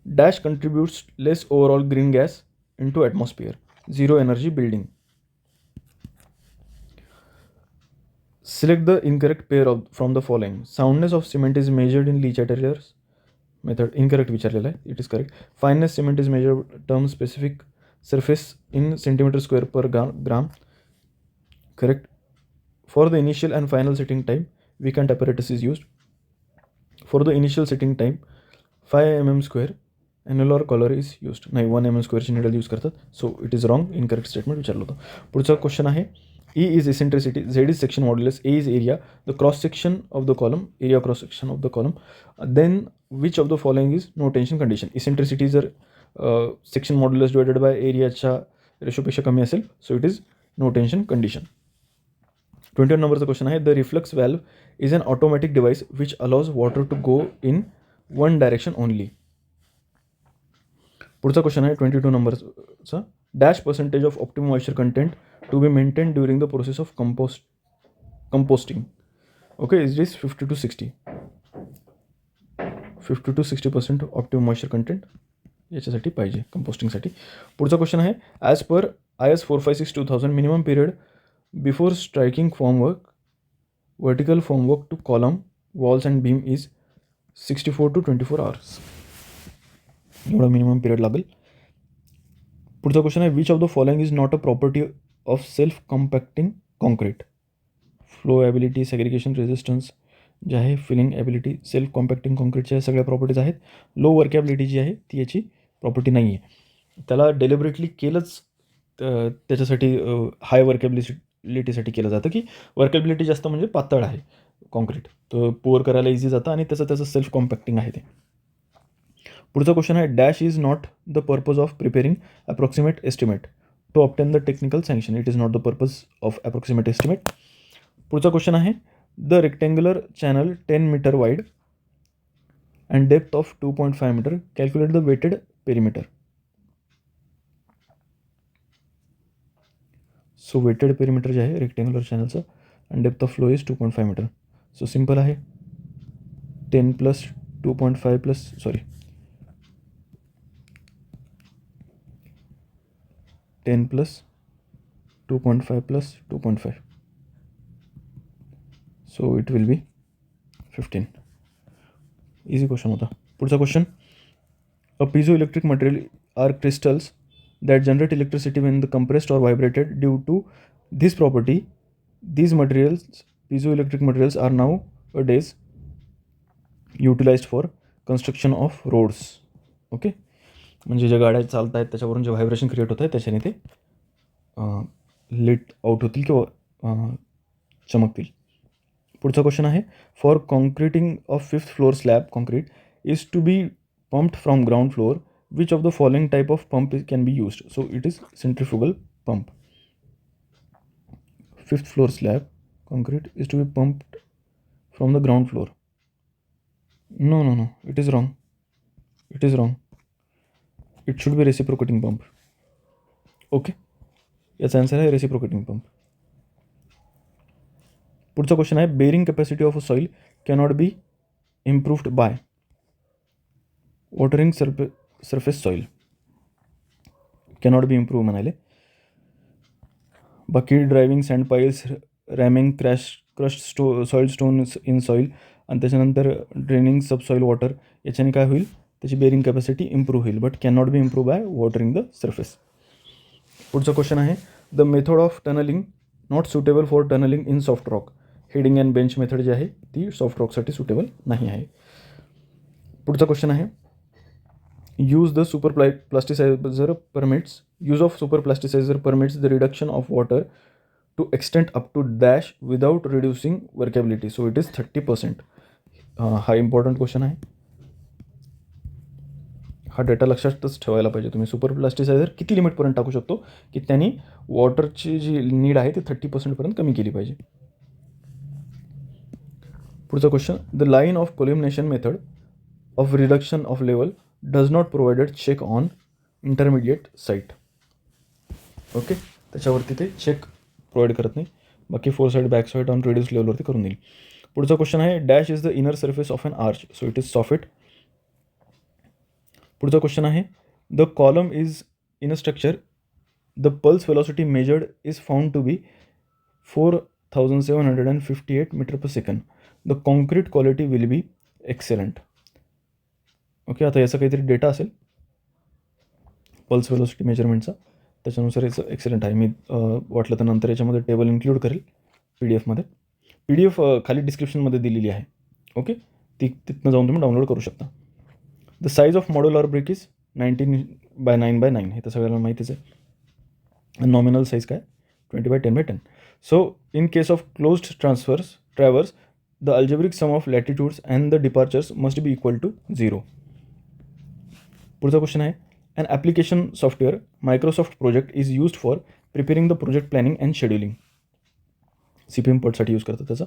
Dash contributes less overall green gas into atmosphere. Zero energy building. Select the incorrect pair from the following. Soundness of cement is measured in Leach-Ateliers method. Incorrect विचारलेला आहे. It is correct. Fineness cement is measured term specific surface in centimeter square per gram. Correct. For the initial and final setting time, Wiegand apparatus is used. For the initial setting time, 5 mm square annular collar is used. नाही 1 mm square ची needle यूज करतात. So it is wrong. Incorrect statement विचारलं होतं. पुढचा क्वेश्चन आहे. E is eccentricity, Z is section modulus, A is area, the cross section of the column, area cross section of the column. Then which of the following is no tension condition? Eccentricity जर section modulus divided by एरियाच्या रेशोपेक्षा कमी असेल, so it is no tension condition. 21 नंबरचा क्वेश्चन आहे. The reflux valve is an automatic device which allows water to go in one direction only. पुढचा क्वेश्चन आहे 22 नंबरचा. Dash percentage of optimum moisture content to be maintain during the process of composting. Okay, is is 50 to 60. 50 to 60% optimum moisture content याच्यासाठी पाहिजे कंपोस्टिंगसाठी. पुढचा क्वेश्चन आहे. As per IS 456/2000 minimum period before striking formwork, vertical formwork to column, walls and beam is 64 to 24 hours. एवढा मिनिमम पिरियड लागेल. पुढचा क्वेश्चन आहे. Which of the following is not a property of self compacting concrete. Flow ability, segregation resistance जे आहे, फिलिंग ॲबिलिटी, सेल्फ कॉम्पॅक्टिंग कॉन्क्रीटच्या सगळ्या प्रॉपर्टीज आहेत. लो वर्कॅबिलिटी जी आहे ती याची प्रॉपर्टी नाही आहे. त्याला डेलिबरेटली केलंच त्याच्यासाठी हाय वर्कॅबिलिटीसाठी केलं जातं की वर्कॅबिलिटी जास्त म्हणजे पातळ आहे कॉन्क्रीट, तो पोअर करायला इझी जातं आणि त्याचं सेल्फ कॉम्पॅक्टिंग आहे ते. पुढचा क्वेश्चन आहे. Dash is not the purpose of preparing approximate estimate to obtain the technical sanction. It is not the purpose of approximate estimate. पुढचा क्वेश्चन आहे. The rectangular channel 10 metre wide and depth of 2.5 metre. Calculate the wetted perimeter. So wetted perimeter जे आहे रेक्टँग्युलर चॅनलचं आणि depth of flow is 2.5 metre. So simple आहे. 10 + 2.5 + 10 + 2.5 + 2.5. So it will be 15. Easy question होता. पुढचा question. A piezoelectric material are crystals that generate electricity when the compressed or vibrated. Due to this property, these materials, piezoelectric materials, are nowadays utilized for construction of roads. Okay, म्हणजे ज्या गाड्या चालत आहेत त्याच्यावरून जे व्हायब्रेशन क्रिएट होत आहे त्याच्याने ते लेट आउट होतील किंवा चमकतील. पुढचा क्वेश्चन आहे. For concreting of 5th floor slab concrete is to be pumped from ground floor. Which of the following type of pump can be used? So it is centrifugal pump. 5th floor slab concrete is to be pumped from the ground floor. No. It is wrong. It should be reciprocating pump. Okay. याचा आन्सर आहे reciprocating pump. पुढचा क्वेश्चन आहे. Bearing capacity of a soil cannot be improved by watering surface soil. Cannot be improved म्हणाले. Bucket driving sand piles, ramming crushed soil stones in soil आणि त्याच्यानंतर ड्रेनिंग सबसॉईल वॉटर याच्याने काय होईल, त्याची बेअरिंग कॅपॅसिटी इम्प्रूव्ह होईल, but can not be improve by watering the surface. पुढचा क्वेश्चन आहे. The method of tunnelling not suitable for tunnelling in soft rock. Heading and bench method जी आहे ती सॉफ्ट रॉकसाठी सुटेबल नाही आहे. पुढचा क्वेश्चन आहे. use of superplasticizer permits the reduction of water to extent up to dash without reducing workability. So it is 30%. हा इम्पॉर्टंट क्वेश्चन आहे. हा डेटा लक्षातच ठेवायला पाहिजे तुम्ही. सुपर प्लास्टिसायझर किती लिमिटपर्यंत टाकू शकतो की त्यांनी वॉटरची जी नीड आहे ती 30% पर्यंत कमी केली पाहिजे. पुढचा question, the line of collimation method of reduction of level does not provided check on intermediate sight. Okay, त्याच्यावरती ते चेक प्रोव्हाइड करत नाही, बाकी fore sight back sight on reduce लेवलवरती करून देईल. पुढचा क्वेश्चन आहे, dash is the inner surface of an arch, so it is soffit. पुढचा क्वेश्चन आहे, the column is in a structure, the pulse velocity measured is found to B 4758 metre per second. The concrete quality will be excellent. Okay, आता याचा काहीतरी डेटा असेल पल्स वेलॉसिटी मेजरमेंटचा, त्याच्यानुसार याचं एक्सेलंट आहे. मी वाटलं तर नंतर याच्यामध्ये टेबल इन्क्लूड करेल PDF खाली डिस्क्रिप्शनमध्ये दिलेली आहे. ओके, तिथनं जाऊन तुम्ही डाउनलोड करू शकता. The size of modular brick is 19x9x9, हे तर सगळ्यांना माहितीच आहे. नॉमिनल साईज काय 20x10x10. So in case of closed traverse the algebraic sum of latitudes and the departures must be equal to 0. पुढचा क्वेश्चन आहे, an application software Microsoft project is used for preparing the project planning and scheduling. CPM पडसाठी यूज करतात त्याचा,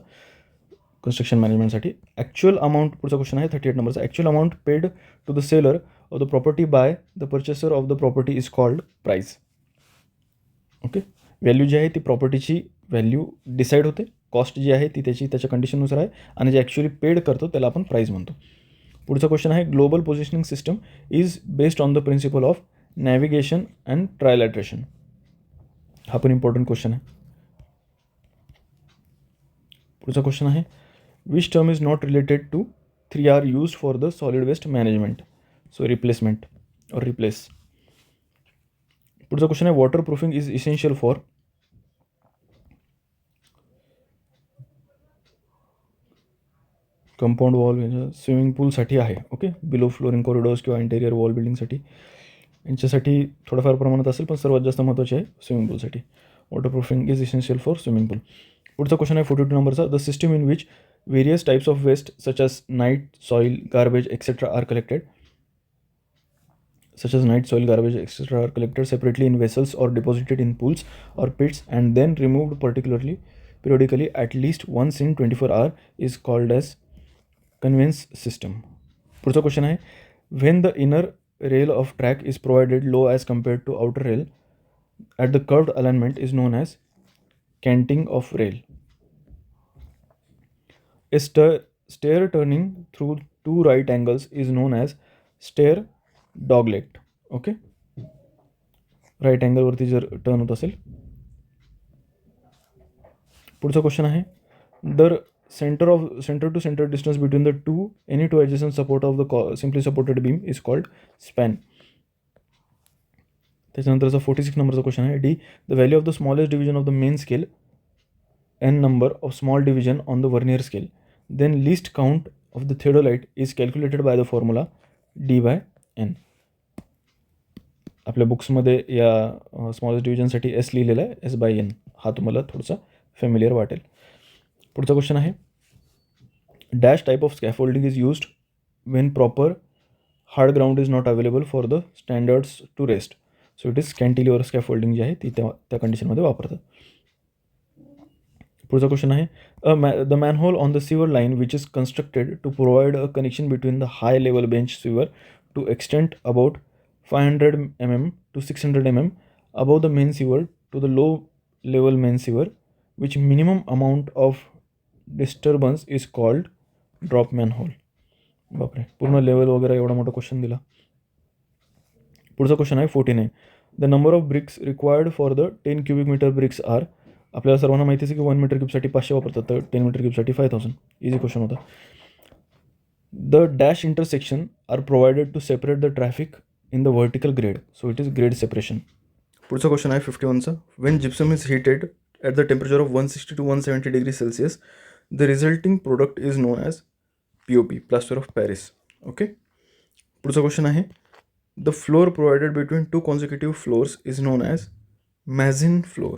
कन्स्ट्रक्शन मॅनेजमेंटसाठी. ॲक्च्युअल अमाऊंट, पुढचा क्वेश्चन आहे 38 नंबरचा, actual amount paid to the seller of the property by the purchaser of the property is called price. Okay, value जी आहे ती प्रॉपर्टीची व्हॅल्यू डिसाईड होते, कॉस्ट जी आहे ती त्याच्या कंडिशननुसार आहे, आणि जे ॲक्च्युअली पेड करतो त्याला आपण प्राईस म्हणतो. पुढचा क्वेश्चन आहे, global positioning system is based on the principle of navigation and trilateration. हा पण इम्पॉर्टंट क्वेश्चन आहे. पुढचा क्वेश्चन आहे, which term is not related to 3R use for the solid waste management, so replacement और रिप्लेस. पुढचा क्वेश्चन आहे, water proofing is essential for compound wall, swimming पूलसाठी आहे. ओके, बिलो फ्लोरिंग कॉरिडोर्स किंवा इंटेरियर वॉल बिल्डिंगसाठी, यांच्यासाठी थोड्याफार प्रमाणात असेल, पण सर्वात जास्त महत्त्वाचे आहे स्विमिंग पूलसाठी. Water proofing is essential for swimming pool. पुढचा क्वेश्चन आहे 42 नंबरचा, the system in which various types of waste such as night, soil, garbage etcetera are collected separately in vessels or deposited in pools or pits and then removed periodically at least once in 24 hours is called as conveyance system. पुढचा क्वेश्चन आहे, when the inner rail of track is provided low as compared to outer rail at the curved alignment is known as canting of rail. A stair turning through two right angles is known as stair doglegged. Okay, right अँगलवरती जर टर्न होत असेल. पुढचा क्वेश्चन आहे, the centre to centre distance between the any two adjacent support of the simply supported beam is called span. त्याच्यानंतरचा 46 नंबरचा क्वेश्चन आहे, the the value of the smallest division of the main scale n number of small division on the vernier scale, then least count of the theodolite is calculated by the formula d/n. आपल्या बुक्समध्ये या स्मॉलेस्ट डिव्हिजनसाठी S लिहिलेला आहे, S/n. हा तुम्हाला थोडासा फेमिलियर वाटेल. पुढचा क्वेश्चन आहे, dash type of scaffolding is used when proper hard ground is not available for the standards to rest, so it is cantilever scaffolding जी आहे ती त्या कंडिशनमध्ये वापरतात. पुढचा क्वेश्चन आहे, the manhole on the sewer line which is constructed to provide a connection between the high level bench sewer to extend about 500 mm to 600 mm above the main sewer to the low level main sewer, which minimum amount of disturbance is called drop manhole. बापरे, पूर्ण लेवल वगैरे एवढा मोठा क्वेश्चन दिला. पुढचा क्वेश्चन आहे 49, the number of BRICS required for the 10 cubic meter BRICS R. आपल्याला सर्वांना माहितीच आहे की 1 मीटर क्यूबसाठी 500 वापरतात, तर 10 मीटर क्यूबसाठी 5000. इझी क्वेश्चन होता. The dash intersection are provided to separate the traffic in the vertical grade, so it is grade separation. पुढचा क्वेश्चन आहे 51चा, when gypsum is heated at the temperature of 160 to 170 degrees Celsius, the resulting product is known as POP, plaster of Paris. Okay. पुढचा क्वेश्चन आहे, the floor provided between two consecutive floors is known as mezzanine floor.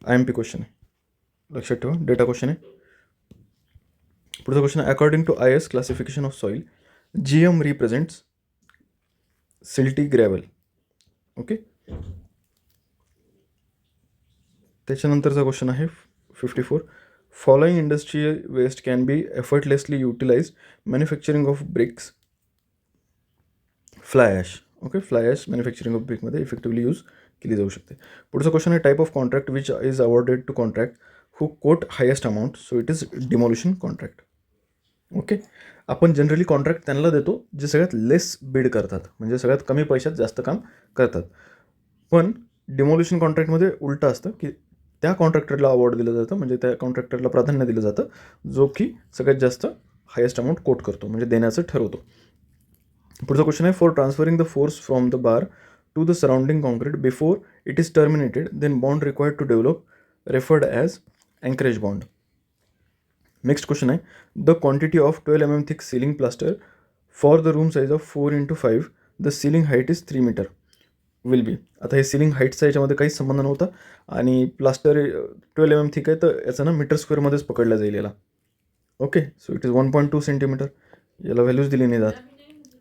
IMP question आहे, लक्षात ठेवा, डेटा क्वेश्चन आहे. पुढचा क्वेश्चन आहे, according to IS classification of soil, GM represents silty gravel. Okay. त्याच्यानंतरचा क्वेश्चन आहे 54, following industrial waste can be effortlessly utilize manufacturing of bricks. Fly ash. Okay, fly ash manufacturing of ब्रिकमध्ये इफेक्टिव्हली यूज केली जाऊ शकते. पुढचा क्वेश्चन आहे type of contract which is awarded to contract who quote highest amount. So it is डिमॉल्युशन contract. Okay, आपण जनरली कॉन्ट्रॅक्ट त्यांना देतो जे सगळ्यात लेस बिड करतात, म्हणजे सगळ्यात कमी पैशात जास्त काम करतात. पण डिमॉल्युशन कॉन्ट्रॅक्टमध्ये उलटं असतं की त्या कॉन्ट्रॅक्टरला अवॉर्ड दिलं जातं, म्हणजे त्या कॉन्ट्रॅक्टरला प्राधान्य दिलं जातं जो की सगळ्यात जास्त हायेस्ट अमाऊंट कोट करतो, म्हणजे देण्याचं ठरवतो. पुढचा क्वेश्चन आहे for transferring the force from the bar to the surrounding concrete before it is terminated then bond required to develop referred as anchorage bond. Next question आहे the quantity of 12 mm thick ceiling plaster for the room size of 4x5 the ceiling height is 3 metre will be. आता हे सिलिंग हाईटचा याच्यामध्ये काहीच संबंध नव्हता आणि प्लास्टर 12 mm थिक आहे, तर याचं ना मीटर स्क्वेअरमध्येच पकडला जाईल याला. Okay, so it is 1.2 centimetre. याला व्हॅल्यूज दिली नाही जात,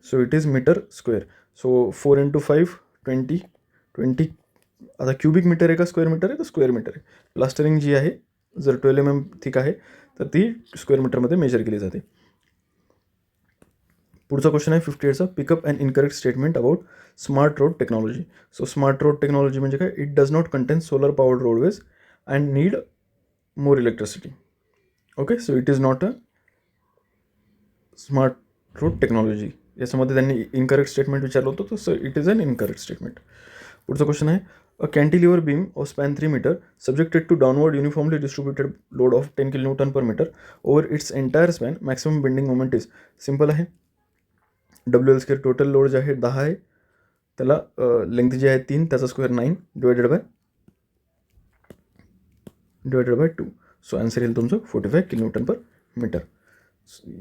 so it is metre square. So 4x5 20. आता क्युबिक मीटर आहे का स्क्वेअर मीटर आहे, तर स्क्वेअर मीटर आहे. प्लास्टरिंग जी आहे जर 12 mm थिक आहे तर ती स्क्वेअर मीटरमध्ये मेजर केली जाते. पुढचा क्वेश्चन आहे 58चा pick up and incorrect statement about smart road technology. So smart road technology म्हणजे काय, it does not contain solar powered roadways and need more electricity. Okay, so it is not a smart road technology. याच्यामध्ये त्यांनी इनकरेक्ट स्टेटमेंट विचारलं होतं, तर it is an incorrect statement. पुढचा क्वेश्चन आहे a cantilever beam of span 3 metre subjected to downward uniformly distributed load of 10 kN per metre over its entire span maximum bending moment is. Simple आहे. WL² टोटल लोड जे आहे 10 आहे, त्याला लेंथ जी आहे 3, त्याचा square 9 divided by 2. So answer येईल तुमचं 45 kN per मीटर.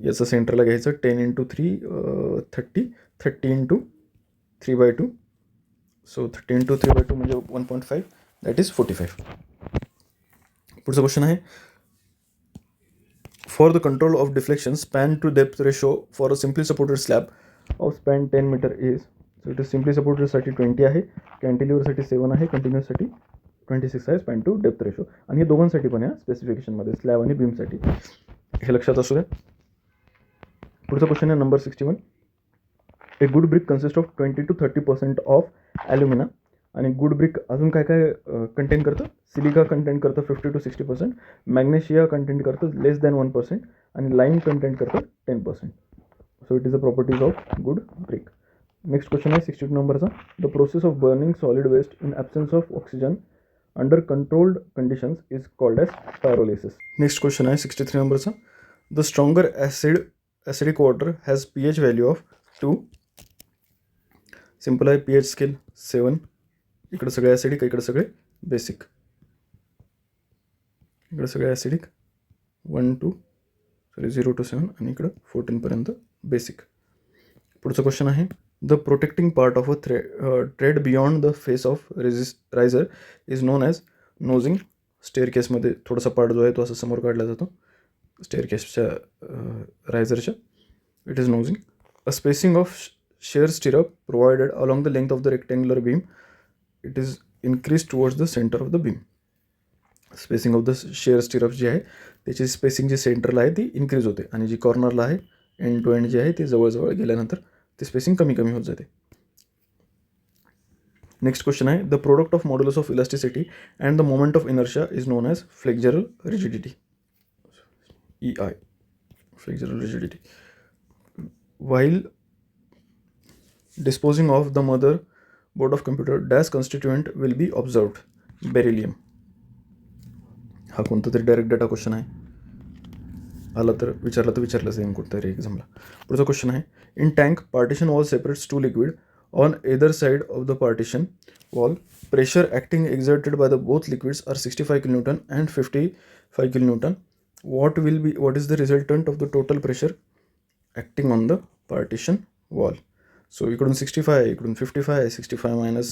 याचं सेंटरला घ्यायचं 10 × 3 30 30 × 3/2. सो 30 × 3/2 म्हणजे 1.5 दॅट इज 45. पुढचा क्वेश्चन आहे for the control of deflection span to depth ratio for a simply supported slab of span 10 metre is. So it is simply सपोर्टेडसाठी 20 आहे, कॅन्टिलिव्हरसाठी 7 आहे, कंटिन्यूससाठी 26 आहे स्पॅन टू डेप्थ रेशो. आणि हे दोघांसाठी पण आहे स्पेसिफिकेशनमध्ये, स्लॅब आणि बीमसाठी. हे लक्षात असू द्या. पुढचा क्वेश्चन आहे number 61. A good brick consist of 20 to 30% of ॲल्युमिना. आणि गुड ब्रिक अजून काय काय कंटेन करतं, सिलिका कंटेंट करतं 50 to 60%, मॅग्नेशिया कंटेंट करतं लेस दॅन 1% आणि लाईम कंटेंट करतं 10%. So it is a properties of good brick. Next question आहे 62 नंबरचा. The process of burning solid waste in absence of oxygen under controlled conditions is called as pyrolysis. Next question आहे 63 नंबरचा. The stronger acidic water has pH value of 2. Simple आहे, pH स्केल 7. इकडे सगळे ॲसिडिक, इकडे सगळे बेसिक. इकडे सगळे ॲसिडिक 0 to 7 आणि इकडं 14पर्यंत बेसिक. पुढचं क्वेश्चन आहे the protecting part of a thread beyond the face of riser is known as nosing. स्टेअरकेसमध्ये थोडासा पार्ट जो आहे तो असं समोर काढला जातो स्टेअरकेसच्या रायझरच्या. It is nosing. A spacing of shear stirrup provided along the length of the rectangular beam, it is increased towards the center of the beam. Spacing of the shear stirrup जी आहे त्याची स्पेसिंग जी सेंटरला आहे ती इन्क्रीज होते आणि जी कॉर्नरला आहे एंड टू एंड जी आहे ती जवळजवळ गेल्यानंतर ती स्पेसिंग कमी कमी होत जाते. नेक्स्ट क्वेश्चन आहे the product of modulus of elasticity and the moment of inertia is known as flexural rigidity. EI, flexural rigidity. While disposing of the motherboard of computer dash constituent will be observed. Beryllium. हा कोणता तरी डायरेक्ट डेटा क्वेश्चन आहे, आला तर विचारलं जाईल कोणत्या तरी एक्झामला. पुढचा क्वेश्चन आहे in tank partition wall separates 2 liquid on either side of the partition wall. Pressure acting exerted by the both liquids are 65 kN and 55 kN. what is the resultant of the total pressure acting on the partition wall. So इकडून 65 आहे, इकडून 55 आहे, 65 मायनस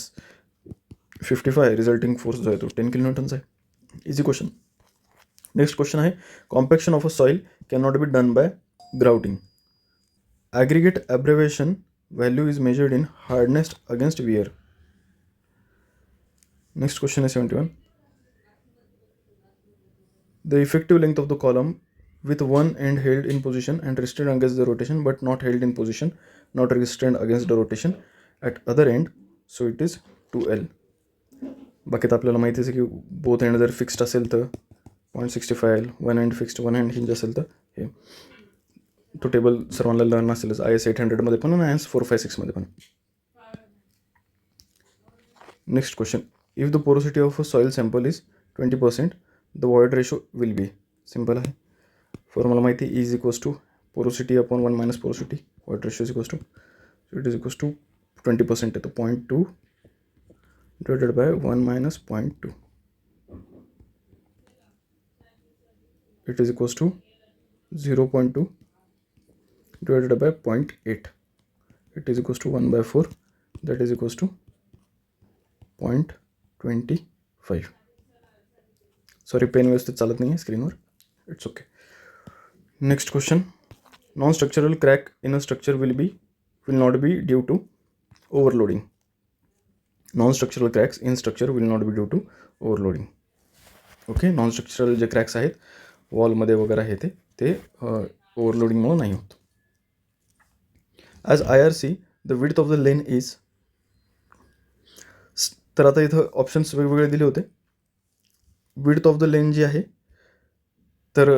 55 रिझल्टिंग फोर्स जो आहे तो 10 kN आहे. Easy question. नेक्स्ट क्वेश्चन आहे compaction of a soil can not be done by grouting. Aggregate abrasion value is measured in hardness against wear. Next question आहे 71. The effective length of the column with one end held in position and restrained against the rotation but not held in position, not restrained against the rotation at other end, so it is 2L. बाकी तर आपल्याला माहितीच आहे की बोथ एंड जर फिक्स्ड असेल तर 0.65L, one end fixed one end hinge असेल तर हे तो टेबल सर्वांना लर्न असेलच IS 800मध्ये पण आणि IS 456मध्ये पण. Next question, if the porosity of a soil sample is 20%, the void ratio will be. Simple आहे, फॉर्म्युला माहिती, is equals to porosity upon 1 minus porosity, void ratio is equals to, it is equals to 20% आहे तो 0.2 divided by 1 minus 0.2, it is equals to 0.2 divided by 0.8, it is equals to 1 by 4, that is equals to 0.25. Sorry pen व्यवस्थित चालत नाही आहे स्क्रीनवर, it's okay. Next question, non structural crack in a structure will not be due to overloading. Non structural cracks in structure will not be due to overloading. Okay, non structural जे क्रॅक्स आहेत वॉलमध्ये वगैरे आहे ते ओव्हरलोडिंगमुळे नाही होत. As IRC the width of the lane is, तर आता इथं ऑप्शन्स वेगवेगळे दिले होते. विड्थ ऑफ द लेन जी आहे, तर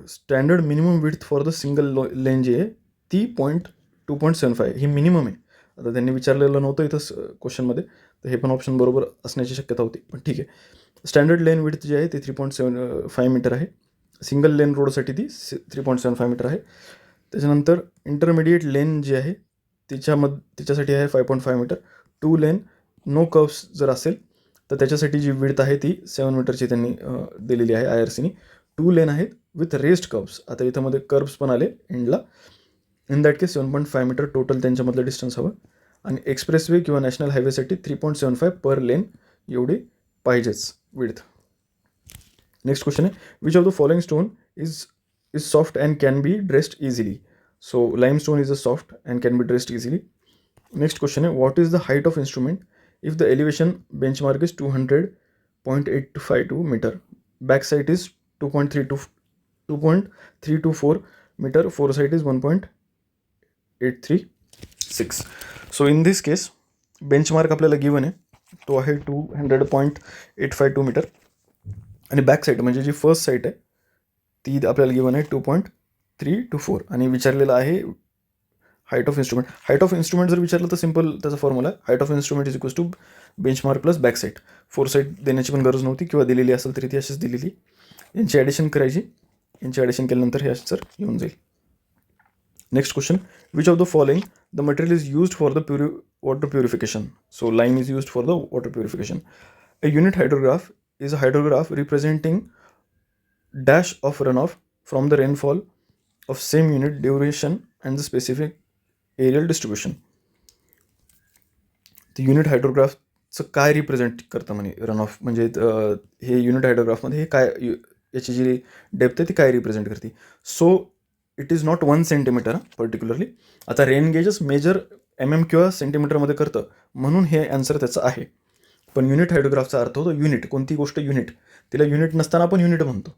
standard minimum width for the single lane जी आहे ती 2.75 ही मिनिमम आहे. आता त्यांनी विचारलेलं नव्हतं इथं क्वेश्चनमध्ये, तर हे पण ऑप्शन बरोबर असण्याची शक्यता होती, पण ठीक आहे. स्टँडर्ड लेन विड्थ जी आहे ती 3.75 मीटर आहे. सिंगल लेन रोडसाठी ती 3.75 मीटर आहे. त्याच्यानंतर इंटरमिडिएट लेन जी आहे तिच्यासाठी आहे 5.5 मीटर. 2 लेन नो कर्व्स जर असेल तर त्याच्यासाठी जी विड्थ आहे ती 7 मीटरची त्यांनी दिलेली आहे IRCनी. 2 लेन आहेत विथ रेस्ड कर्व्स, आता इथं मध्ये कर्व्स पण आले एंडला, in that case 7.5 metre total त्यांच्यामधलं डिस्टन्स हवं. आणि एक्सप्रेसवे किंवा नॅशनल हायवेसाठी 3.75 पर लेन एवढी पाहिजेच विड्थ. नेक्स्ट क्वेश्चन आहे, which of the following stone is soft and can be dressed easily. So lime stone is a soft and can be dressed easily. Next question आहे, what is the height of instrument if the elevation benchmark is 200.852 metre, back side is 2.324 metre, fore side is 1.836. So in this case benchmark आपल्याला गिवन आहे तो आहे 200.852 मीटर, आणि बॅक साईड म्हणजे जी फर्स्ट साईड आहे ती आपल्याला गिवन आहे 2.324, आणि विचारलेलं आहे height of instrument. Height of instrument जर विचारलं तर सिम्पल त्याचा फॉर्म्युला आहे, height of instrument is equals to benchmark plus back sight. Fore sight देण्याची पण गरज नव्हती, किंवा दिलेली असेल तरी ती अशीच दिलेली. यांची ॲडिशन करायची, यांची ॲडिशन केल्यानंतर हे आन्सर येऊन जाईल. Next question, which of the following the material is used for the water purification. So lime is used for the water purification. A unit hydrograph is a hydrograph representing dash of runoff from the rainfall of same unit duration and the specific aerial distribution. The unit हायड्रोग्राफचं काय रिप्रेझेंट करतं म्हणे रनऑफ, म्हणजे हे युनिट हायड्रोग्राफमध्ये हे काय, याची जी डेप्थ आहे ती काय रिप्रेझेंट करते. So it is not 1 centimetre particularly. आता रेन गेजेस मेजर MM किंवा सेंटीमीटरमध्ये करतं, म्हणून हे आन्सर त्याचं आहे. पण युनिट हायड्रोग्राफचा अर्थ होतो युनिट, कोणती गोष्ट युनिट, तिला युनिट नसताना आपण युनिट म्हणतो.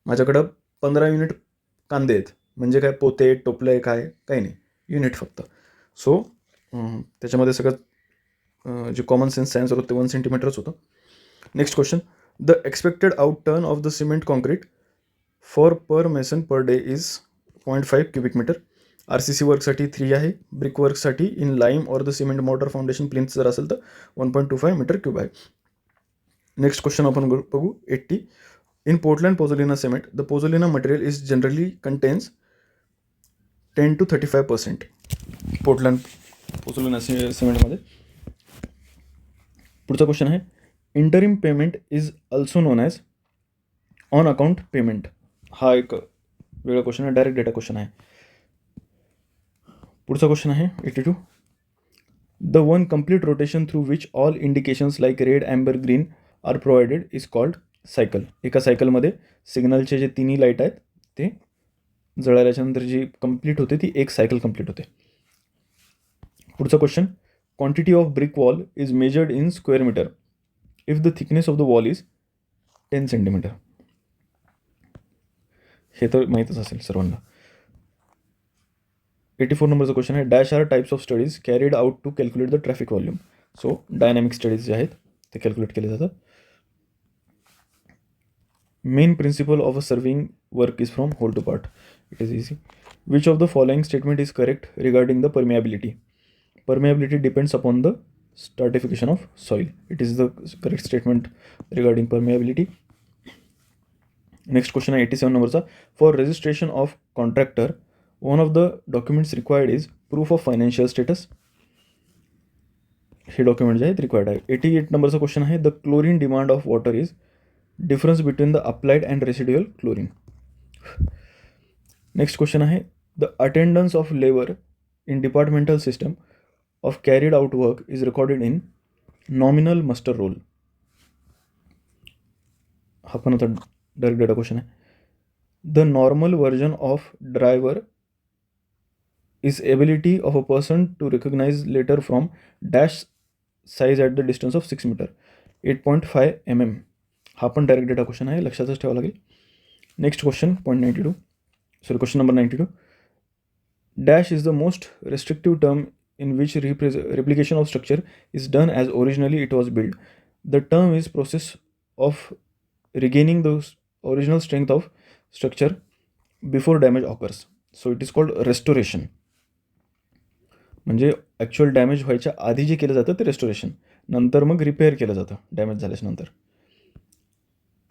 माझ्याकडं 15 युनिट कांदे आहेत, म्हणजे काय पोते टोपले काय काही नाही, युनिट फक्त. सो त्याच्यामध्ये सगळं जे कॉमन सेन्स आन्सर होतं ते 1 सेंटीमीटरच होतं. Next question, the expected out turn of the cement concrete for per mason per day is 0.5 cubic metre. RCC वर्कसाठी 3 आहे, ब्रिक वर्कसाठी in lime or the cement mortar foundation plinth जर असेल तर 1.25 मीटर क्यूब आहे. नेक्स्ट क्वेश्चन आपण बघू 80. In Portland pozzolana cement the pozzolana material is generally contains 10 to 35%. Portland pozzolana सिमेंटमध्ये. पुढचा क्वेश्चन आहे, interim payment is also non as on account payment. हा एक वेगळा क्वेश्चन आहे, डायरेक्ट डेटा क्वेश्चन आहे. पुढचा क्वेश्चन आहे 82. The one complete rotation through which all indications like red, amber, green are provided is called cycle. एका सायकलमध्ये सिग्नलचे जे तिन्ही लाईट आहेत ते जळाल्याच्यानंतर जी कंप्लीट होते ती एक सायकल कंप्लीट होते. पुढचा question, quantity of brick wall is measured in square metre if the thickness of the wall is 10 centimetre. हे तर माहीतच असेल सर्वांना. 84 नंबरचा क्वेश्चन आहे, dash are types of studies carried out to calculate the traffic volume. So dynamic studies जे आहेत ते कॅल्क्युलेट केले जातात. Main principle of a surveying work is from whole to part. It is easy. Which of the following statement is correct regarding the permeability. Permeability depends upon the stratification of soil. It is the correct statement regarding permeability. Next question आहे 87 नंबरचा. For registration of contractor, one of the documents required is proof of financial status. हे डॉक्युमेंट जे आहेत रिक्वायर्ड आहे. 88 नंबरचा क्वेश्चन आहे, the chlorine demand of water is difference between the applied and residual chlorine. Next question आहे, the attendance of labour in departmental system of carried out work is recorded in nominal muster roll. हा पण आता डायरेक्ट डेटा क्वेश्चन आहे. The normal version of driver is ability of a person to recognise letter from dash size at the distance of 6 metre 8.5 mm. हा पण डायरेक्ट डेटा क्वेश्चन आहे, लक्षातच ठेवावं लागेल. Next question question number 92. Dash is the most restrictive term in which replication of structure is done as originally it was built. The term is process of regaining the original strength of structure before damage occurs. So it is called restoration. म्हणजे ॲक्च्युअल डॅमेज व्हायच्या आधी जे केलं जातं ते रेस्टोरेशन, नंतर मग रिपेअर केलं जातं डॅमेज झाल्याच्या नंतर.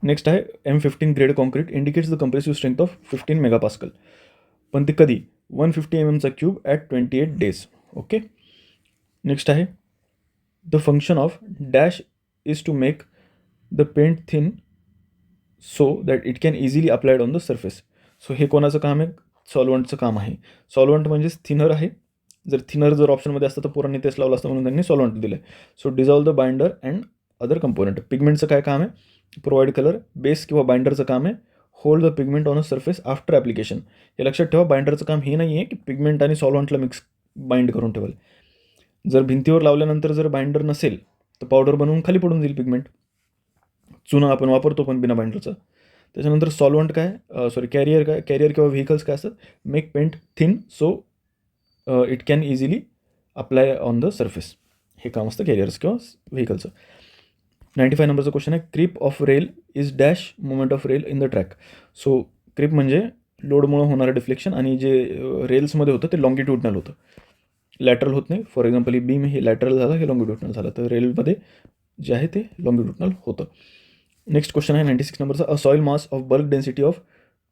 नेक्स्ट आहे M15 grade concrete indicates the compressive strength of 15 megapascal. पण ते कधी 150 mm cube at 28 days. Okay. Next आहे, the function of dash is to make the paint thin so that it can easily applied on the surface. So हे कोणाचं काम आहे? सॉल्वंटचं काम आहे. सॉल्वंट म्हणजेच थिनर आहे. जर ऑप्शनमध्ये असतं तर पोरांनी तेच लावलं असतं म्हणून त्यांनी सॉल्वंट दिलं आहे. So dissolve the binder and other component. पिगमेंटचं काय काम आहे? Provide colour. बेस किंवा बाइंडरचं काम आहे hold the pigment on a surface after application. हे लक्षात ठेवा, बाइंडरचं काम हे नाही आहे की पिगमेंट आणि सॉल्वंटला मिक्स बाइंड करून ठेवाल. जर भिंतीवर लावल्यानंतर जर बाइंडर नसेल तर पावडर बनवून खाली पडून जाईल पिगमेंट. चुना आपण वापरतो पण बिना बाइंडरचा. त्याच्यानंतर सॉल्वंट कॅरियर किंवा व्हेकल्स काय असतात? Make paint thin so it can easily apply on the surface. हे काम असतं कॅरियर्स किंवा व्हेकलचं. 95 नंबरचा क्वेश्चन आहे, creep of rail is dash movement of rail in the track. So creep म्हणजे लोडमुळे होणारं डिफ्लेक्शन, आणि जे रेल्समध्ये होतं ते लॉंगिट्यूडनल होतं, लॅटरल होत नाही. फॉर एक्झाम्पल ही बीम हे लॅटरल झालं, हे लॉंगिट्यूडनल झालं, तर रेलमध्ये जे आहे ते लॉंगिट्यूडनल होतं. नेक्स्ट क्वेश्चन आहे 96 नंबरचा, a soil mass of bulk density of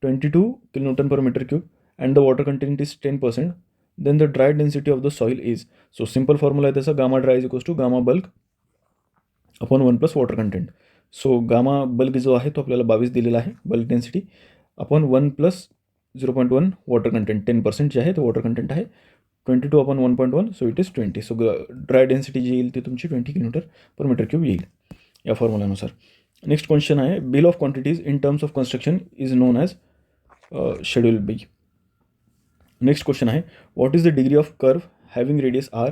22 kN/m³ and the water content is 10%, then the dry density of the soil is. So simple formula आहे त्याचा, gamma dry is equals to gamma bulk upon 1 + water content. So gamma bulk जो आहे तो आपल्याला 22 दिलेला आहे bulk density, upon 1 + 0.1 water content 10% जे आहे तो वॉटर कंटेंट आहे, 22 upon 1.1, so it is 20. So dry density जी येईल ती तुमची 20 kN/m³ येईल या फॉर्म्युल्यानुसार. नेक्स्ट क्वेश्चन आहे, bill of quantities in terms of construction is known as schedule B. Next question आहे, what is the degree of curve having radius r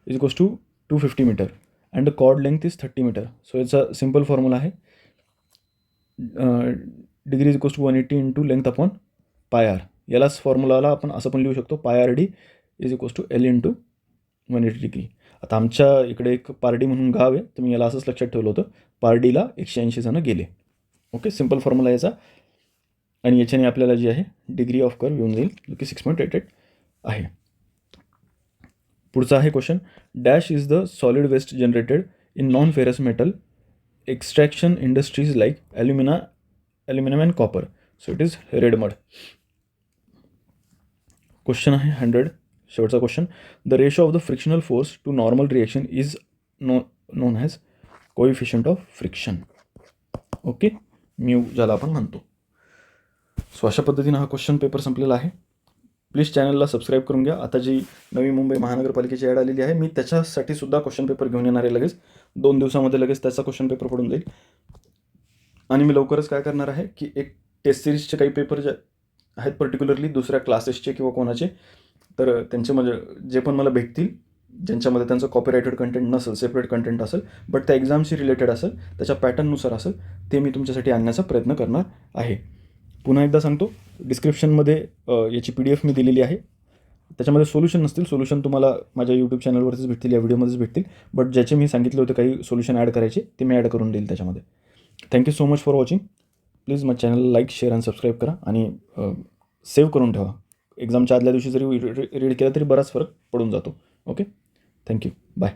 is equals to 250 metre and the chord length is 30 metre. So याचा सिम्पल फॉर्म्युला आहे, degree is equals to 180 into length upon πr. यालाच फॉर्म्युलाला आपण असं पण लिहू शकतो, πrd is equals to l into 180 degree. आता आमच्या इकडे एक पारडी म्हणून गाव आहे, तर मी याला असंच लक्षात ठेवलं होतं, पारडीला 180 जणं गेले. ओके, सिम्पल फॉर्म्युला याचा, आणि याच्याने आपल्याला जी आहे डिग्री ऑफ कर्व येऊन जाईल, जो की 6.88 आहे. पुढचा आहे question, dash is the solid waste generated in non ferrous metal extraction industries like aluminium and copper. So it is red mud. Question आहे 100, शेवटचा question, the ratio of the frictional force to normal reaction is known as coefficient of friction. Okay, mu ज्याला आपण म्हणतो. सो अशा पद्धतीनं हा क्वेश्चन पेपर संपलेला आहे. प्लीज चॅनलला सबस्क्राईब करून घ्या. आता जी नवी मुंबई महानगरपालिकेची ॲड आलेली आहे, मी त्याच्यासाठी सुद्धा क्वेश्चन पेपर घेऊन येणार आहे. लगेच 2 दिवसामध्ये लगेच त्याचा क्वेश्चन पेपर पडून जाईल. आणि मी लवकरच काय करणार आहे की एक टेस्ट सिरीजचे काही पेपर जे आहेत, पर्टिक्युलरली दुसऱ्या क्लासेसचे किंवा कोणाचे, तर त्यांचे म्हणजे जे पण मला भेटतील, ज्यांच्यामध्ये त्यांचं कॉपीरायटेड कंटेंट नसेल, सेपरेट कंटेंट असेल, बट त्या एक्झामशी रिलेटेड असेल, त्याच्या पॅटर्ननुसार असेल, ते मी तुमच्यासाठी आणण्याचा प्रयत्न करणार आहे. पुन्हा एकदा सांगतो, डिस्क्रिप्शनमध्ये याची PDF मी दिलेली आहे. त्याच्यामध्ये सोल्युशन नसतील, सोल्युशन तुम्हाला माझ्या यूट्यूब चॅनलवरतीच भेटतील, या व्हिडिओमध्येच भेटतील. बट ज्याचे मी सांगितले होते काही सोल्युशन ॲड करायचे ते मी ॲड करून देईल त्याच्यामध्ये. Thank you so much for watching. Please माझ्या चॅनलला लाईक, शेअर आणि सबस्क्राईब करा आणि सेव्ह करून ठेवा. एक्झामच्या आदल्या दिवशी जरी रीड केला तरी बराच फरक पडून जातो. Okay, thank you, bye.